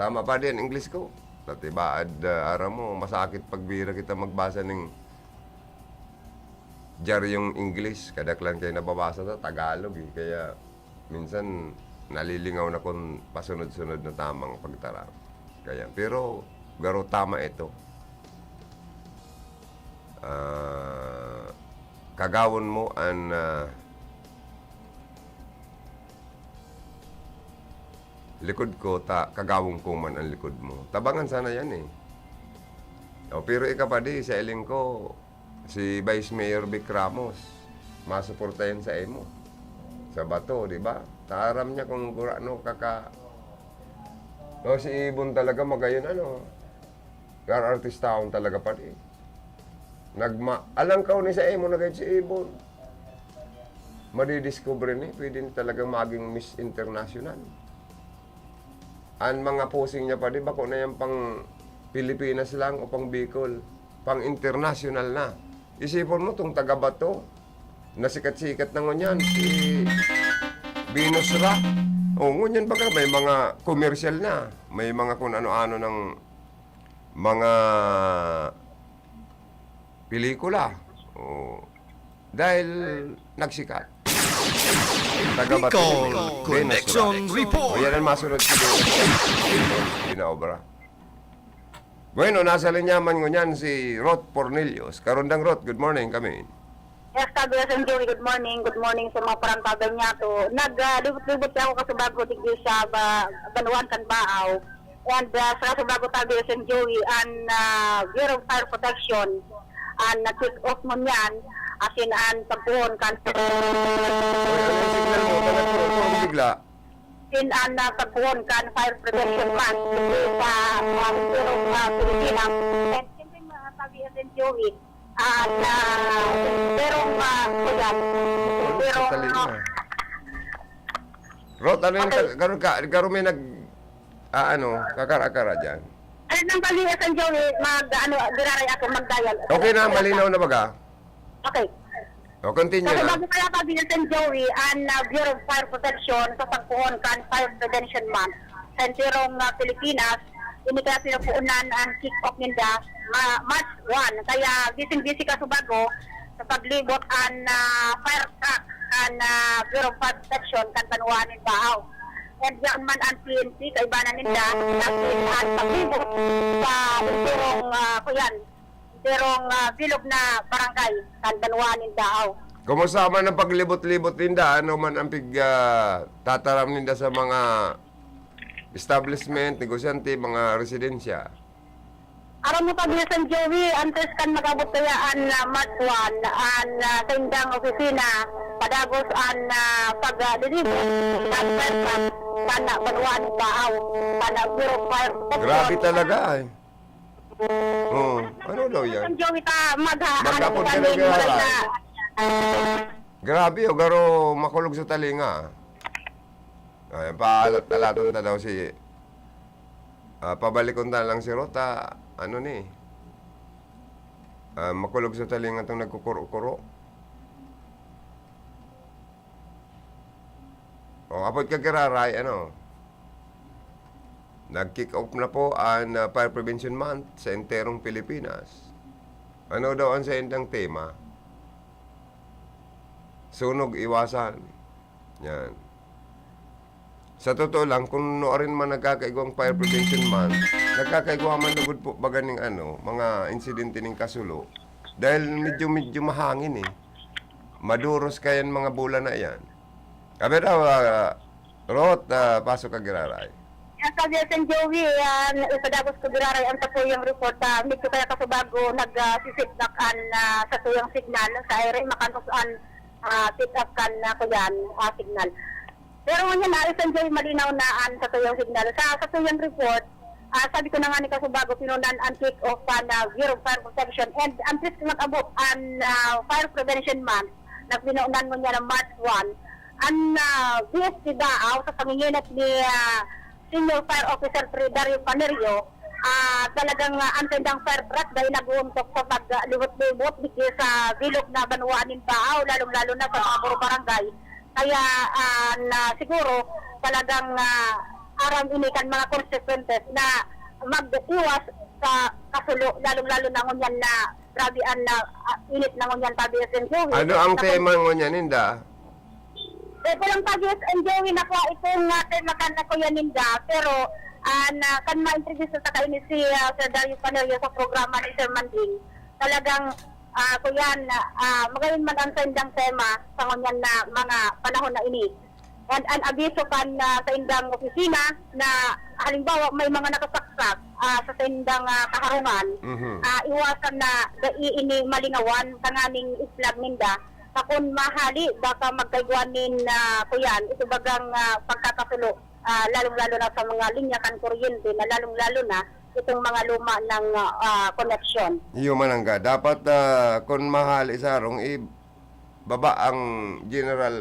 Tama pa din English ko. Dati baad ara mo, masakit pagbira kita magbasa ng yung English. Kadaklan kayo nababasa sa Tagalog eh. Kaya minsan nalilingaw na kung pasunod-sunod na tamang pagtara. Kaya, pero garo tama ito. Kagawon mo ang likod ko, kagawong ko man ang likod mo. Tabangan sana yan eh. Pero ikapadi, sa iling ko, si Vice Mayor Vic Ramos, masuporta yan sa imo. Sa Bato, di ba? Taram niya kung ano kaka... No, si Ibon talaga magayon ano. Artist-taon talaga pa rin. Alang ka ni sa emo na kahit si Ibon. Madidiscover ni, pwede ni talagang maging Miss International. Ang mga posing niya pa rin, bako na yan pang Pilipinas lang o pang Bicol. Pang international na. Isipon mo itong taga-Bato. Nasikat-sikat na ngunyan. Si Venus Ra. O ngunyan baga, may mga commercial na. May mga kung ano-ano ng mga pelikula. O, dahil nagsikat. Taga-Bato. Bicol Connection Report. O yan ang masunod ko doon. Pinaobra. Bueno, nasa linyaman ngunyan si Rod Pornelius. Karundang Rod, good morning kami. Yes, Kabiyasan Joey, good morning. Good morning sa mga parantagan niya to. Nag-libot-libot ako kasubago tigdi sa Banuan Kanbaaw. And sa kasubago Kabiyasan Joey, ang Bureau of Fire Protection, ang kick off mo niyan, as in ang pagpuhon kan. Oy, ano yung signal mo? Talagang bigla. In ang pagpuhon kan Fire Protection Month sa Bureau of Pilipinas. And siyempre mga Kabiyasan Joey, merong Rod, ano yung karon may kakara-kara dyan? Ano nang Kabiyasan Joey, diraray ako magdayal. Okay na, malinaw na baga? Okay. O, continue Kasi na. bago kaya Kabiyasan Joey, ang Bureau of Fire Protection sa pagpuhon kan Fire Prevention Month sa entirong Pilipinas, ini kaya pinapuunan ang kick-off ninda March 1. Kaya busy ka subago sa paglibot ang fire truck ang Bureau of Fire Protection kan Banuan ng Baaw. And yan man ang PNP, kaibanan ninda, natin ang paglibot sa entirong bilog na barangay kan Banuan ng Baaw. Kumusta man ang paglibot-libot ninda? Ano man ang tataram ninda sa mga establishment, negosyante, mga residensya? Aram mo Kabiyasan Joey, antes kan magabot kaya ang March 1, ang tindang opisina, padagos ang pag-deliver, ang persan, pana Banuan Baaw, pana Bureau of Fire Protection. Grabe talaga eh. Oh, ano daw yan? Kabiyasan Joey ka Magkapon ka na gara. Grabe o, garo makulog sa talinga. Ay, paalat-alaton na daw si pabalikon na lang si Rota, ano ni makulog sa talinga itong nagkukuro-kuro. O, apot kagararay, ano, nag-kick off na po ang Fire Prevention Month sa enterong Pilipinas. Ano daw ang sa endang tema? Sunog, iwasan. Yan. Sa totoo lang, kung noorin man nagkakaigwang Fire Prevention Month, nagkakaigwa man lugod po baganing mga insidente ng kasulo. Dahil medyo mahangin eh. Maduros kayan mga bulan na yan. Kabe daw, Rot, pasok ka giraray. Yes, Kabiyasan Joey, ipadagos ko giraray ang tatuyang report. Medyo kaya kasubago nag-sisignakan sa tuyang signal sa area, makantos ang pick up kan signal. Pero ngayon na, isang Joey malinaw na sa tuyang signal. Sa tuyang report, sabi ko na nga ni Kasubago, pinunan ang kick-off na Bureau of Fire Protection. And ang please mag-abot ang Fire Prevention Month na pinunan mo niya ng March 1. Ang BSP Daaw sa panginginat ni Senior Fire Officer Dario Panerio, talagang antendang fire truck dahil nag-uuntok sa paglibot-libot sa bilog na Banuan ng Baaw, lalong-lalo na sa mga puro barangay. Kaya siguro talagang aram inikan mga consequences na mag-iwas sa kasulo, lalong-lalo na ngunyan na grabe ang init na ngunyan Kabiyasan Joey. Ano ang tema ngunyan, Ninda? Walang Kabiyasan Joey na po itong tema kan na Kuya Ninda, pero kan ma-introduce sa kayo ni si Sir Dario Panerio sa programa ni Sir Manding, talagang kuyan, magayon man ang sendang tema sa ngunyan na mga panahon na ini. And an abiso kan sa indang opisina na halimbawa may mga nakasaksak sa sendang kaharungan, iwasan na ini malingawan kanganing islag ninda Takon mahali baka magkaiguanin na kuyan ito bagang pagkakasulo lalong-lalo na sa mga linya kan kuryente na lalong-lalo na itong mga luma ng connection. Iyo manangga, dapat kung mahal isarong baba ang general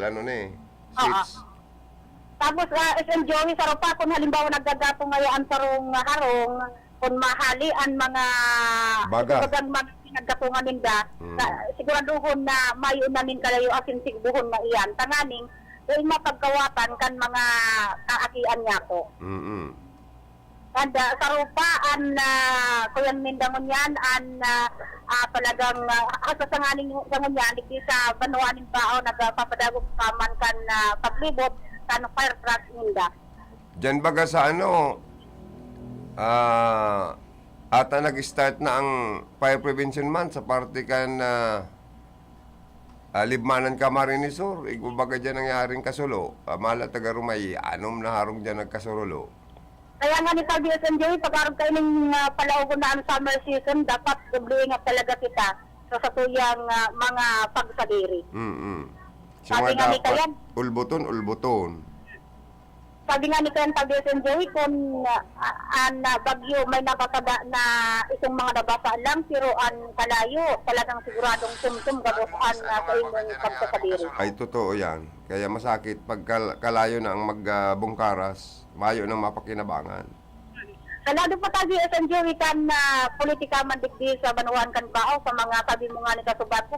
seats. Tapos SM Joey sa ropa kung halimbawa nagdadapo ngayaan sarong harong kung mahali ang mga Baga. bagang nagdapungan ninda siguraduhon na mayo namin kalayo asin sigbuhon na iyan tanganing ay mapagkawatan kan mga kaakian niya ko. Kada sa rupaan na kuyan mindangon yan talagang hasasanganing dangon yan di sa banuanin pao nagpapadagog paman kan paglibot kan fire truck ninda. Diyan baga sa ata nag-start na ang Fire Prevention Month sa parte kan Libmanan Camarines Sur. Baga dyan nangyaring kasulo. Mala taga Rumay, anom na harong dyan nagkasulo. Kaya nga ni Sabi SMJ, pag-arap kayo ng palaugon na ang summer season, dapat dubliingat talaga kita sa tuyang mga pagsadiri. So Sabi nga nga ni dapat, Kayan, ulbuton. sabi nga ni Kayan Sabi SMJ, kung ang bagyo may napatada na isang mga nabasa lang, pero ang kalayo, talagang siguradong sumsum gabusan sa inyong pagsasadiri. Ay, totoo yan. Kaya masakit pag kalayo na ang magbungkaras, mayo nang mapakinabangan. Kalado pa tayo SMJ, kan politika man digdi sa banuan kan bao, sa mga sabi mo nga ni Kasubat ko,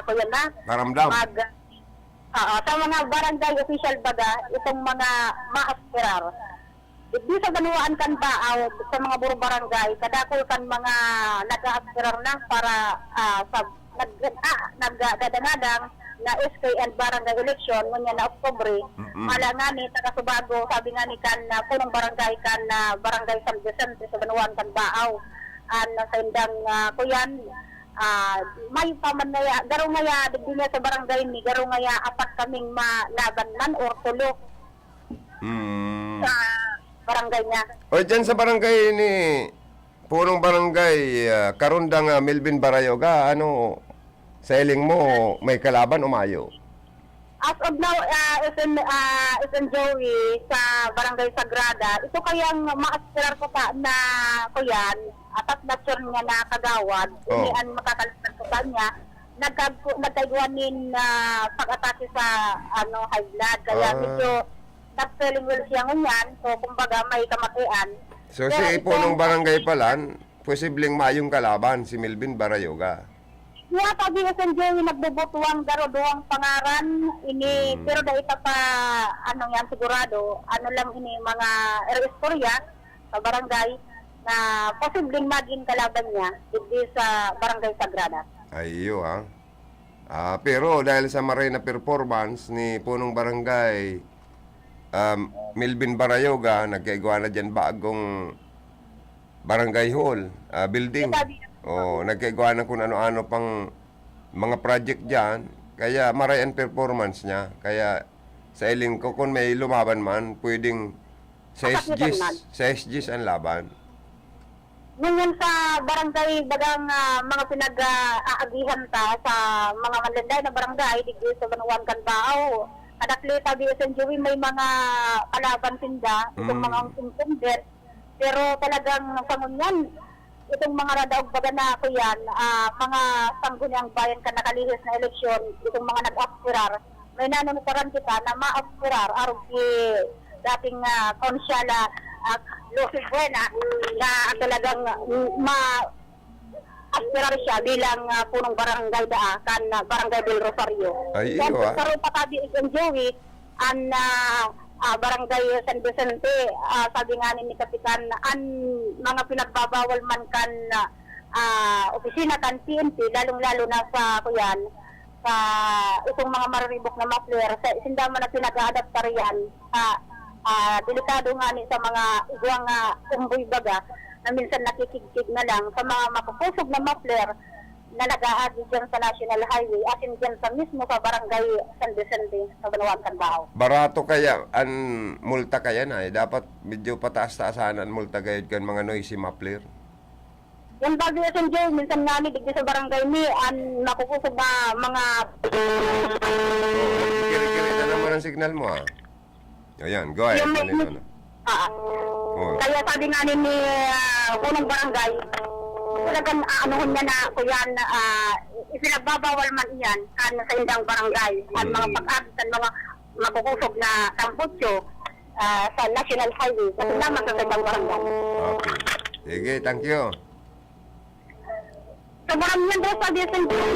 kuya na, Karamdam. sa mga barangay official baga, itong mga maaspirar. Di sa banuan kan baaw, sa mga buro barangay, kadakol kan mga nag-aaspirar na para sa nagdadangadang na SK and barangay election ngunya na Oktubre. Mala nga ni taga Subago, sabi nga ni kan punong barangay kan barangay San Vicente sa banuan kan baaw. Sa indang kuyan may paman ngaya, garo ngaya, digdi nga sa barangay ni, garo ngaya, apat kaming malaban man or tulo sa barangay niya. O dyan sa barangay ni punong barangay Karundang Melvin Barayoga, sa iling mo, may kalaban o mayo? As of now, SN Joey sa Barangay Sagrada, ito kayang maaspirar ko pa na kuyan, atat na sure niya na kagawad, inian makakalitan ko pa niya, nagkaiguanin pag-atake sa high blood, kaya medyo nag-selling well siya ngunyan, so kumbaga may kamatian. So si punong barangay palan, posibleng mayong kalaban si Melvin Barayoga. Nga tabi SN Joey nagbubutuang duwang pangaran ini pero dahil pa yan sigurado lang ini mga istorya sa barangay na posibleng maging kalaban niya hindi sa Barangay Sagrada. Ayo pero dahil sa maray na performance ni punong barangay Melvin Barayoga, nagkaigwa na dyan bagong barangay hall building. Nagkaigwa na kung ano-ano pang mga project dyan. Kaya maray ang performance niya. Kaya sa iling ko, kung may lumaban man, pwedeng sa SGs ang laban. Ngayon sa barangay, bagang mga pinag-aagihan ta sa mga manlanday na barangay, digdi sa Banuan Canbao. Kadakli tabi SN Joey, may mga kalaban tinda, itong mga incumbent. Pero talagang pangunyan, itong mga radaog baga na ako yan, mga sangguniang bayan ka nakalihis na eleksyon, itong mga nag-aspirar, may nanunuparan kita na ma-aspirar arog dating konsyala Lucy Buena na talagang ma-aspirar siya bilang punong barangay kan Barangay del Rosario. Ay, iyo Karoon pa tabi SN Joey, Barangay San Vicente, sabi nga ni Kapitan, ang mga pinagbabawal man kan opisina kan PNP, lalong-lalo na sa kuyan, sa itong mga mariribok na mafler, sa isindaman na pinag-aadaptar yan, delikado nga ni sa mga igwang umboy baga, na minsan nakikigkig na lang sa mga mapupusog na mafler, na nag-aagi dyan sa National Highway, asin dyan sa mismo sa Barangay San Vicente, sa Banuan Canbao. Barato kaya, ang multa kaya na dapat medyo pataas-taasan ang multa gayud kan mga noisy muffler. Yung bagyo San Joe, minsan nga ni digdi sa barangay ni, nakukusog na mga... Kiri-kiri na naman ang signal mo, ah. Ayan, go ahead. Kaya sabi nga ni unang barangay, talagang anuhon niya na kuyan, isinagbabawal man iyan sa indang barangay at mga pag-abs at mga makukusog na tambutso sa National Highway kasi naman sa indang barangay. Okay. Sige, thank you. So maraming doon sa San Joe,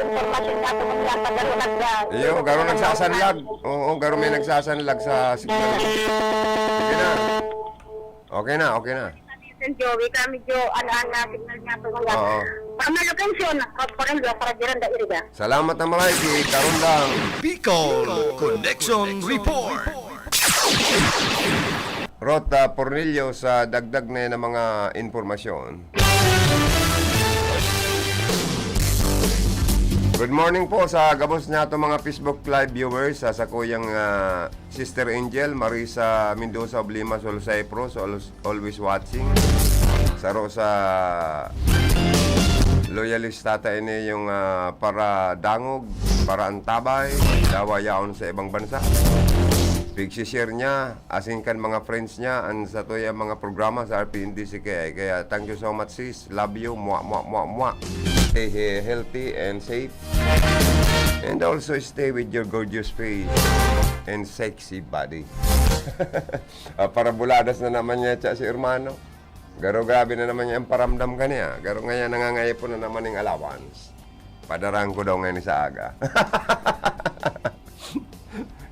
information na ito mga pag-arulag. Iyo, garo nagsasanlag. Oo, garo may nagsasanlag sa signal. Sige na. Okay na, okay na. San Joey, kami jo ana signal niya ito mga. Para location, para diran da iriga. Salamat na malay si Karundang. Bicol Connection Report. Rota Pornillo sa dagdag na ng mga informasyon. Good morning po sa gabos na ito mga Facebook Live viewers sa kuyang Sister Angel, Marisa Mendoza, Oblima, Solosay Pro, always watching. Saro sa loyalist tata ini yung para dangog, para antabay, dawayaon sa ibang bansa. Pag-share niya, asingkan mga friends niya, ang sa to yung mga programa sa RPNDCKI. Kaya thank you so much sis, love you, mwah. Stay healthy and safe. And also stay with your gorgeous face and sexy body. Para buladas na naman niya si hermano. Garo grabe na naman niya ang paramdam ka niya. Garo ngayon nangangayipon na naman ng allowance. Padarang ko daw ngayon sa aga.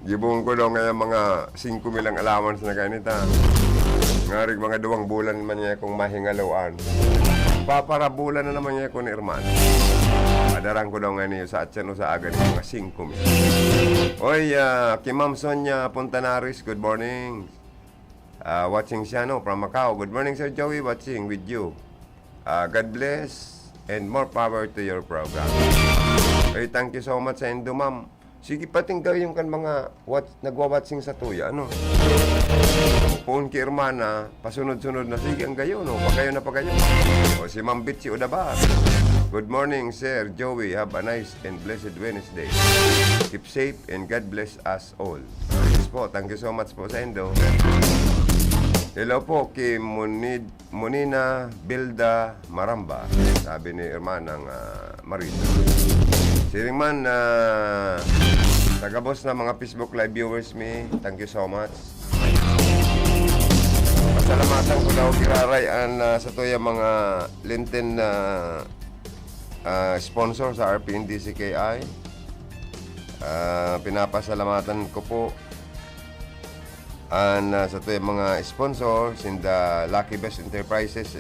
Gibong ko daw ngayon mga 5 milang allowance na kanita. Ngarig mga 2 bulan man niya kung mahingalawan. Paparabulan na naman niya ko ni hermano. Padarang ko daw ngayon sa atyan o sa aga ng mga 5 mil. Oy, kay Ma'am Sonia Puntanaris, good morning. Watching siya from Macau. Good morning Sir Joey, watching with you. God bless and more power to your program. Hey, thank you so much sa Indo, ma'am. Sige, patinggaw yung kan mga nagwa-watching sa tuya, ano? Puun ki hermana, pasunod-sunod na, sige, ang gayo, no? Pagayo na pagayo. O si Ma'am Bitsi Udabar. Good morning, Sir Joey. Have a nice and blessed Wednesday. Keep safe and God bless us all. Yes po, thank you so much po sa Indo. Hello po kay Monina Bilda Maramba, sabi ni hermanang Marita. Siring man, tagabos na mga Facebook Live viewers me, thank you so much. Pasalamatan ko daw kirarayan sa toya mga linten na sponsor sa RPNDCKI. Pinapasalamatan ko po sa toya mga sponsors in the Lucky Best Enterprises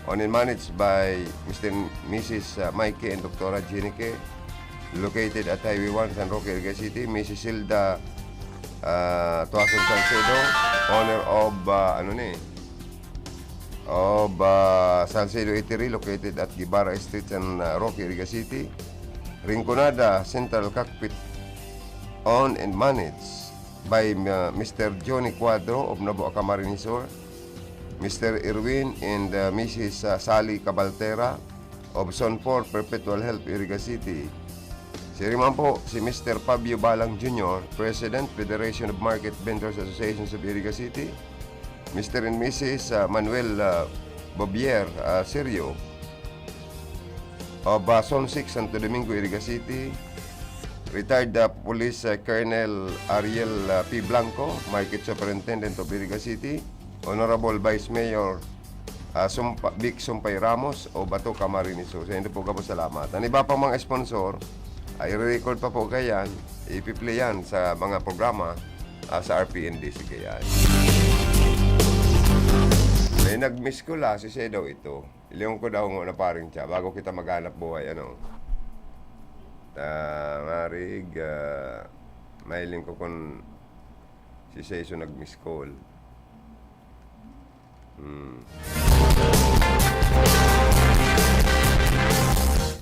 owned and managed by Mr. and Mrs. Mikey and Dr. Jenike, located at Highway 1, San Roque, Iriga City. Mrs. Hilda Tuason Salcedo, owner of Salcedo Eatery, located at Guevara Street, San Roque, Iriga City. Rinconada Central Cockpit, owned and managed by Mr. Johnny Cuadro of Novo Acamarinisor, Mr. Irwin and Mrs. Sally Cabaltera of Zone 4 Perpetual Health, Iriga City. Siriman po si Mr. Fabio Balang Jr., President, Federation of Market Vendors Associations of Iriga City. Mr. and Mrs. Manuel Bobier Serio of Zone 6, Santo Domingo, Iriga City. Retired Police Colonel Ariel P. Blanco, Market Superintendent of Iriga City. Honorable Vice Mayor Vic Sumpay Ramos o Bato Camariniso. Sa hindi po ka po salamat. Ang iba pang mga sponsor, ay record pa po kayan, ipiplay yan sa mga programa sa RPNDCKI. May nag-miss ko la, si daw ito. Iliyong ko daw na paring siya, bago kita maghanap buhay, Marig, mailing ko kung si Seso nag-miss call.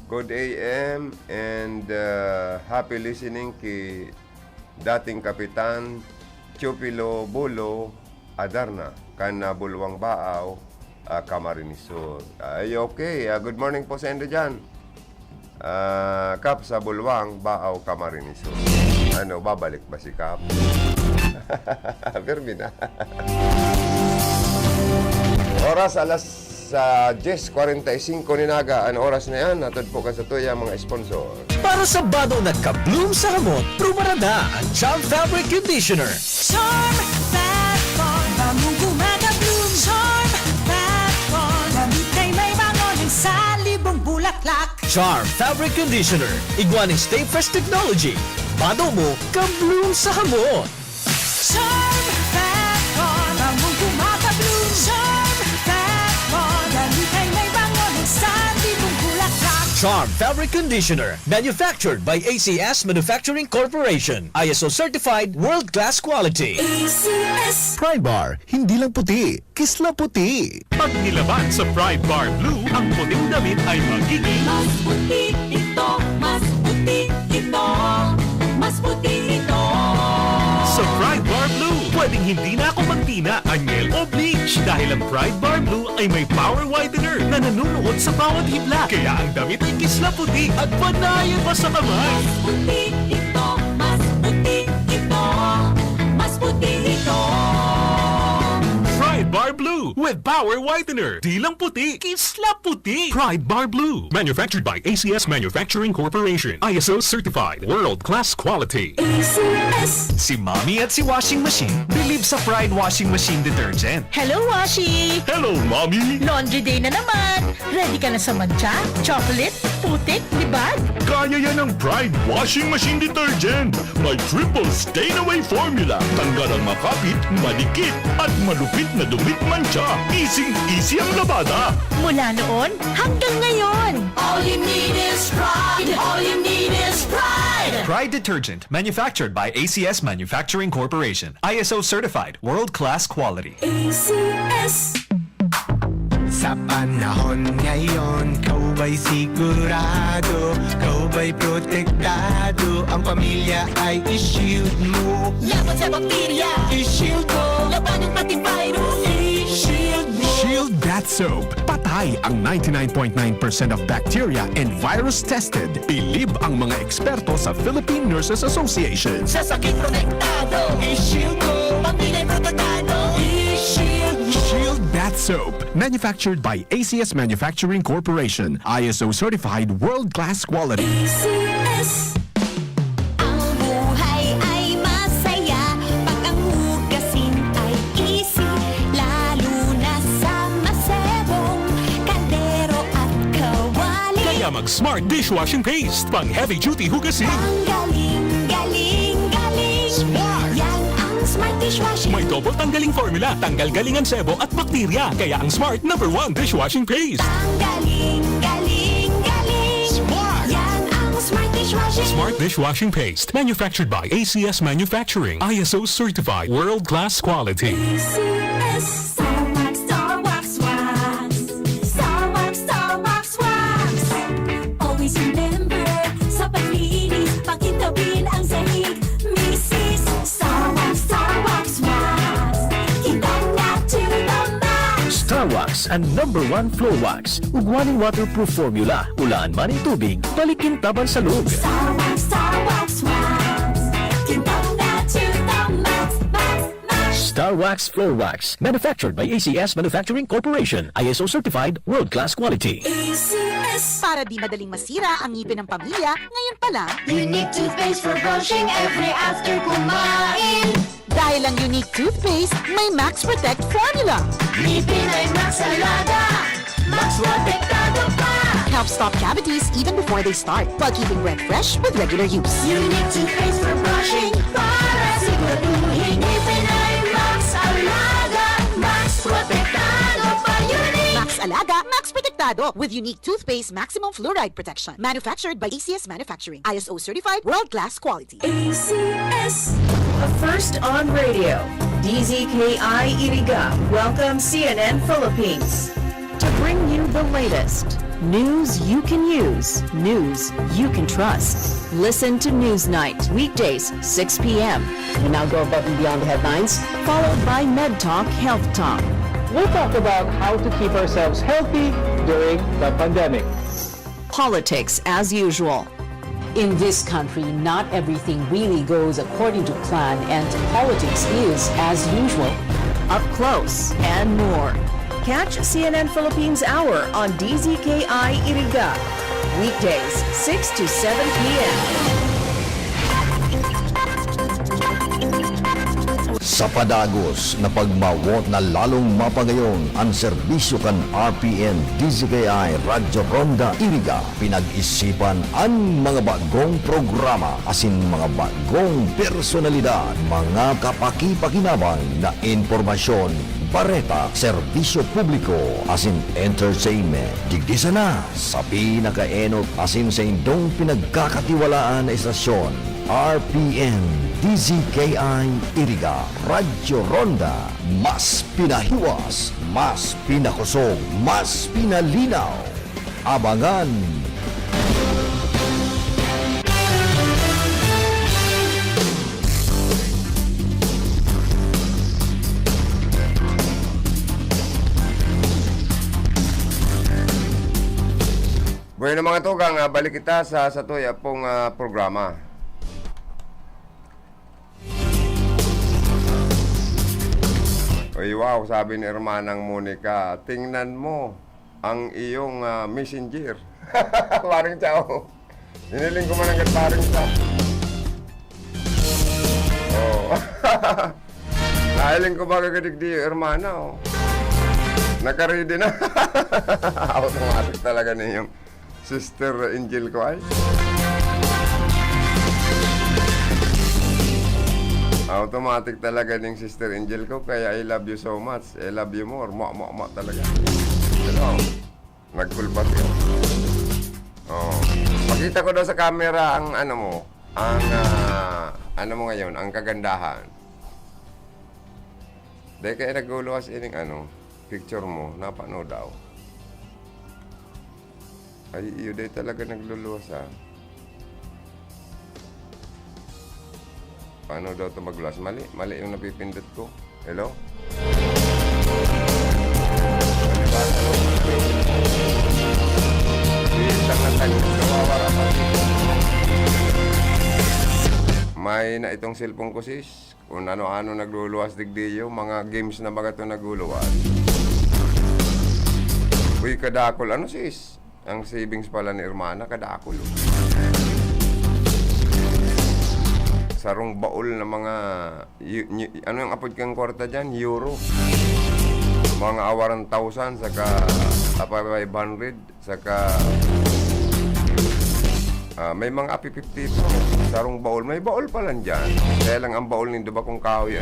Good AM and happy listening kay dating Kapitan Chupilo Bulo Adarna, kan Bulwang Baaw, Camarines Sur. Ay, okay. Good morning po sa inyo dyan. Kap sa Bulwang, Baaw, Camarines Sur. Ano, babalik ba si Kap? Vermin na. Oras alas 10:45 ni Naga. Ang oras na yan, natod po ka sa tuya mga sponsor. Para sa bado nagka-bloom sa hamot, prumarada ang Charm Fabric Conditioner. Charm Fat Bond, bamong gumagabloom. Charm Fat Bond, damit ay may bangon sa libong bulaklak. Charm Fabric Conditioner. Iguaning Stay Fresh Technology. Bado mo, ka-bloom sa hamot. Charm Fat Bond, bamong gumagabloom. Charm Fat Bond, damit ay may bangon sa libong bulaklak. Charm Fabric Conditioner. Manufactured by ACS Manufacturing Corporation. ISO certified world-class quality. ACS. Pride Bar, hindi lang puti, kisla puti. Pag nilaban sa Pride Bar Blue, ang puting damit ay magiging Mas puti ito, mas puti ito, mas puti ito. sa Pride Bar Blue. Pwedeng hindi na ako magtina, anyel o bleach dahil ang Pride Bar Blue ay may power whitener na nanunuot sa bawat hibla. Kaya ang damit ay kisla puti at panayan pa sa kamay. Mas puti ito, mas puti ito, mas puti ito. Pride Bar Blue with power whitener. Di lang puti, kisla puti. Pride Bar Blue. Manufactured by ACS Manufacturing Corporation. ISO certified. World-class quality. ACS. Si Mommy at si Washing Machine believe sa Pride Washing Machine Detergent. Hello, Washi! Hello, Mommy! Laundry day na naman! Ready ka na sa matcha, chocolate, putik, libag? Kaya yan ang Pride Washing Machine Detergent. May triple stain-away formula. Tanggal ang makapit, malikit, at malupit na dumit mancha. Easy-easy ang labada. Mula noon hanggang ngayon! All you need is pride. All you need is pride. Pride Detergent. Manufactured by ACS Manufacturing Corporation. ISO certified. World-class quality. ACS. Sa panahon ngayon, kau ba'y sigurado? Kau ba'y protektado? Ang pamilya ay i-shield mo. Laban sa bakterya, I-shield mo. laban ng pati virus, i-shield mo. Shield Bath Soap. Patay ang 99.9% of bacteria and virus tested. Bilib ang mga eksperto sa Philippine Nurses Association. Sa sakit protektado, I-shield mo. pamilya protektado, i-shield mo. Shield Bath Soap. Manufactured by ACS Manufacturing Corporation. ISO certified world-class quality. ACS. Ang buhay ay masaya pag ang hugasin ay easy, lalo na sa masebong kaldero at kawali. Kaya mag-Smart Dishwashing Paste. Pang heavy-duty hugasin. Ang galing, galing, galing. Smart! Yan ang Smart Dishwashing. May double tanggaling formula. Tanggal galingan sebo at bakterya. Kaya ang Smart #1 Dishwashing Paste. Ang galing, galing, galing. Smart! Yan ang Smart Dishwashing. Smart Dishwashing Paste. Manufactured by ACS Manufacturing. ISO certified. World-class quality. ACS. Star Wax, Star Wax, Wax. Star Wax, Star Wax, Wax. Always remember, sa paglinis, pakintabin ang sahig. Mrs. Star Wax, Star Wax, Wax. Kitang na to the max. Star Wax ang #1 floor wax. Ugwaning waterproof formula. Ulaan man ang tubig, balikin taban sa loob. Star Wax, Star Wax, Wax. Kitang na to the max, max, max. Star Wax Floor Wax. Manufactured by ACS Manufacturing Corporation. ISO certified world-class quality. ACS. Para di madaling masira ang ngipin ng pamilya, ngayon pa lang, Unique toothpaste for brushing every after kumain. dahil ang unique toothpaste, may Max Protect formula. Ngipin ay Max Alaga, Max Protektado pa. Helps stop cavities even before they start, while keeping breath fresh with regular use. Unique toothpaste for brushing, para siguraduhin ngipin ay Max Alaga, Max Protektado pa. Unique. Max Alaga, Max Protectado with unique toothpaste maximum fluoride protection. Manufactured by ACS Manufacturing. ISO certified world-class quality. ACS. A first on radio, DZKI Iriga welcomes CNN Philippines to bring you the latest news you can use, news you can trust. Listen to Newsnight weekdays 6 p.m. We now go above and beyond the headlines. followed by Med Talk Health Talk. we'll talk about how to keep ourselves healthy during the pandemic. Politics as usual. In this country, not everything really goes according to plan, and politics is as usual. Up close and more. Catch CNN Philippines Hour on DZKI Iriga. Weekdays, 6 to 7 p.m. Sa padagos na pagmawot na lalong mapagayon ang serbisyo kan RPN DZKI Radyo Ronda Iriga, pinag-isipan ang mga bagong programa asin mga bagong personalidad, mga kapaki-pakinabang na impormasyon, bareta, serbisyo publiko, asin entertainment. Digdisa na sa pinakaenot asin sa indong pinagkakatiwalaan na istasyon, RPN DZKI Iriga Radyo Ronda. Mas pinahiwas, mas pinakusog, mas pinalinaw. Abangan! Bueno mga tugang, balik kita sa satuya pong programa. Uy, wow, sabi ni Hermanang Monica, tingnan mo ang iyong messenger. Paring Chao. Hiniling ko man ang paring Chao. Oh. Nahiling ko ba kagadigdi Hermana, oh. Naka-ready na. Automatic talaga na yung Sister Angel ko ay. Automatic talaga ng Sister Angel ko, kaya I love you so much. I love you more. Mo talaga. Hello. Nagkulpat yun. Oh. Makita ko daw sa camera ang ano mo, ang ano mo ngayon, ang kagandahan. Dahil kaya naguluwas ining picture mo, napano daw. Ay, iyo dahil talaga nagluluwas Paano daw ito magluwas? Mali yung napipindot ko. Hello? May na itong cellphone ko sis. Kung ano-ano nagluluwas digdiyo, mga games na mga ito nagluluwas. Uy, kadakol. Ano sis? Ang savings pala ni Hermana, kadakol. Sarong baul na mga ano yung apod kang kwarta dyan? Euro. Mga awaran 1,000 saka 500 saka may mga api 50 po. Sarong baul. May baul pa lang dyan. Kaya lang ang baul nindo ba kung kahoy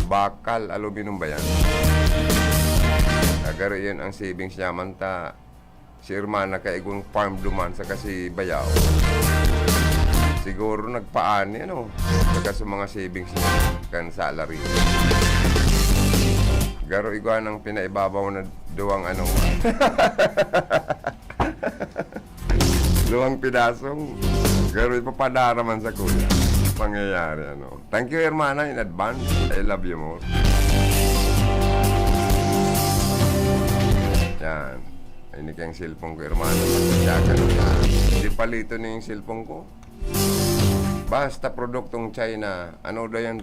bakal, aluminum ba yan? Agaro yun ang savings niya manta si Hermana kaigong farm duman saka si Bayaw. Siguro nagpaani saka sa mga savings niya kan salary. Garo igwa ng pinaibabaw na duwang duwang pidasong garo ipapadaraman sa kuya pangyayari Thank you Hermana in advance. I love you more. Yan. Ini kayang cellphone ko Hermana. Hindi palito na yung cellphone ko. Basta produktong China, ano daw yan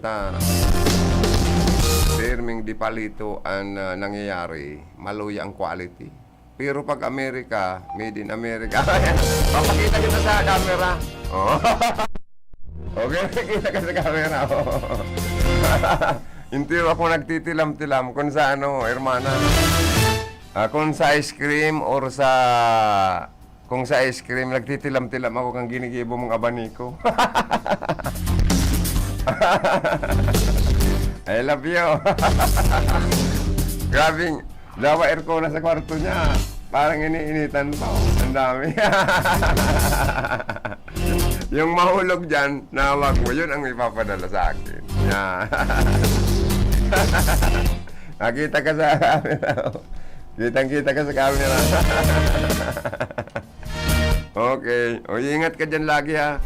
terming di palito ang nangyayari, maluya ang quality. Pero pag Amerika, made in America. Papakita kita sa camera. Oh. Okay, kita ka sa camera. Hindi ako nagtitilam-tilam kung sa Hermana. Kung sa ice cream or sa... Kung sa ice cream, nagtitilam-tilam ako kang ginigibo mong abaniko. I love you. Grabing, dawa aircon na sa kwarto niya. Parang iniinitan pa. Ang dami. Yung mahulog dyan, nawag mo, yun ang ipapadala sa akin. Yeah. Nakita ka sa camera. Kitang-kita ka sa camera. Okay. O, ingat ka dyan lagi ha.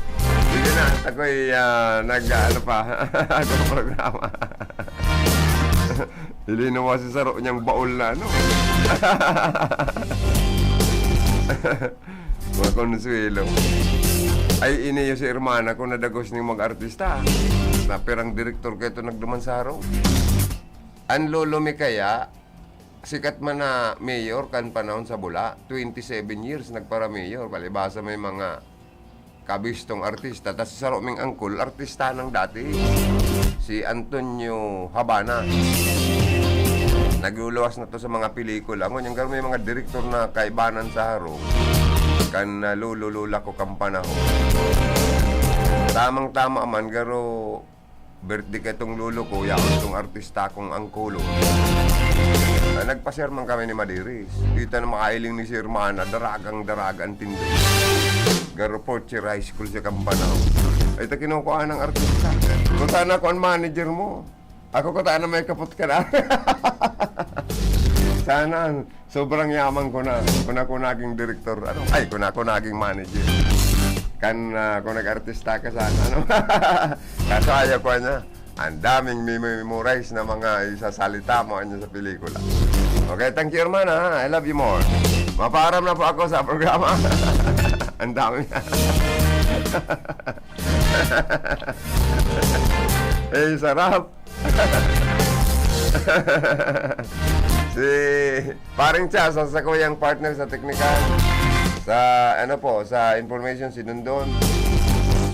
Sige na. Ako'y nag-ano pa. Ako programa. Ilinawa si Saro niyang baul na, ano? Mga konsuelo. Ay, iniyo si Hermana ko na dagos ni mag-artista. Na perang direktor kayo ito nagduman sa araw. Ang lolo mi kaya, sikat man na mayor kan panahon sa Bula, 27 years nagpara mayor. Palibasa may mga kabistong artista. Tapos si Saro ming angkol, artista ng dati. Si Antonio Habana. Nagluluwas na to sa mga pelikula. Ngunyan garo may mga direktor na kaibanan sa haro. Kan lululula ko kang panahon. Tamang-tama man, garo birthday ka itong lulo ko, yaon itong artista kong angkulo. Nagpaserman kami ni Madiris. Dito na makailing ni si Hermana, daragang-daragan tindi. Garo Porcher High School siya kang panahon. Ay, ito kinukuha ng artista. Kung sana ako ang manager mo, ako ko tayo na may kapot ka na. Sana, sobrang yaman ko na. Kung ako naging direktor, kung ako naging manager. Kung nag-artista ka sana, Kaso ayaw ko niya. Ang daming memorize na mga isasalita mo niya sa pelikula. Okay, thank you, Hermana. I love you more. Maparam na po ako sa programa. Ang dami na. Sarap. Si paring Chas, sa kuyang partner sa teknikal. Sa information si Dundon.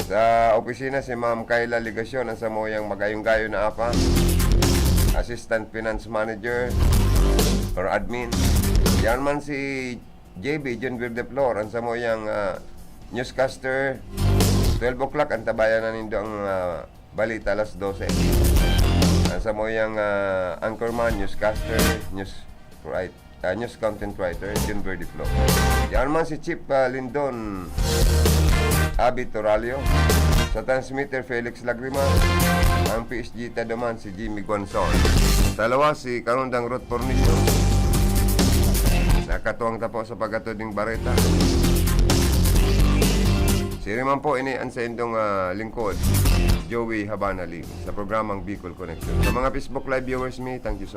Sa opisina si Ma'am Kayla Ligasyon ang samoyang magayong-gayo na apa. Assistant Finance Manager or Admin. Yan man si JB, John Virdeflor, ang samoyang newscaster. 12 o'clock ang tabayan na nindo ang balita alas 12. Ang samoyang anchorman, newscaster, news content writer, John Virdeflor. Yan man si Chief Lindon Abi Toralio. Sa transmitter, Felix Lagrima. Ang PSG Tadaman, si Jimmy Gonzon. Dalawa, si Karundang Ruth Pornillo. Nakatuwang tapo sa pagkatoding bareta. Si Riman po, ini ang sa indong lingkod, Joey Habana Lee, sa programang Bicol Connection. Sa mga Facebook Live viewers me, thank you so much.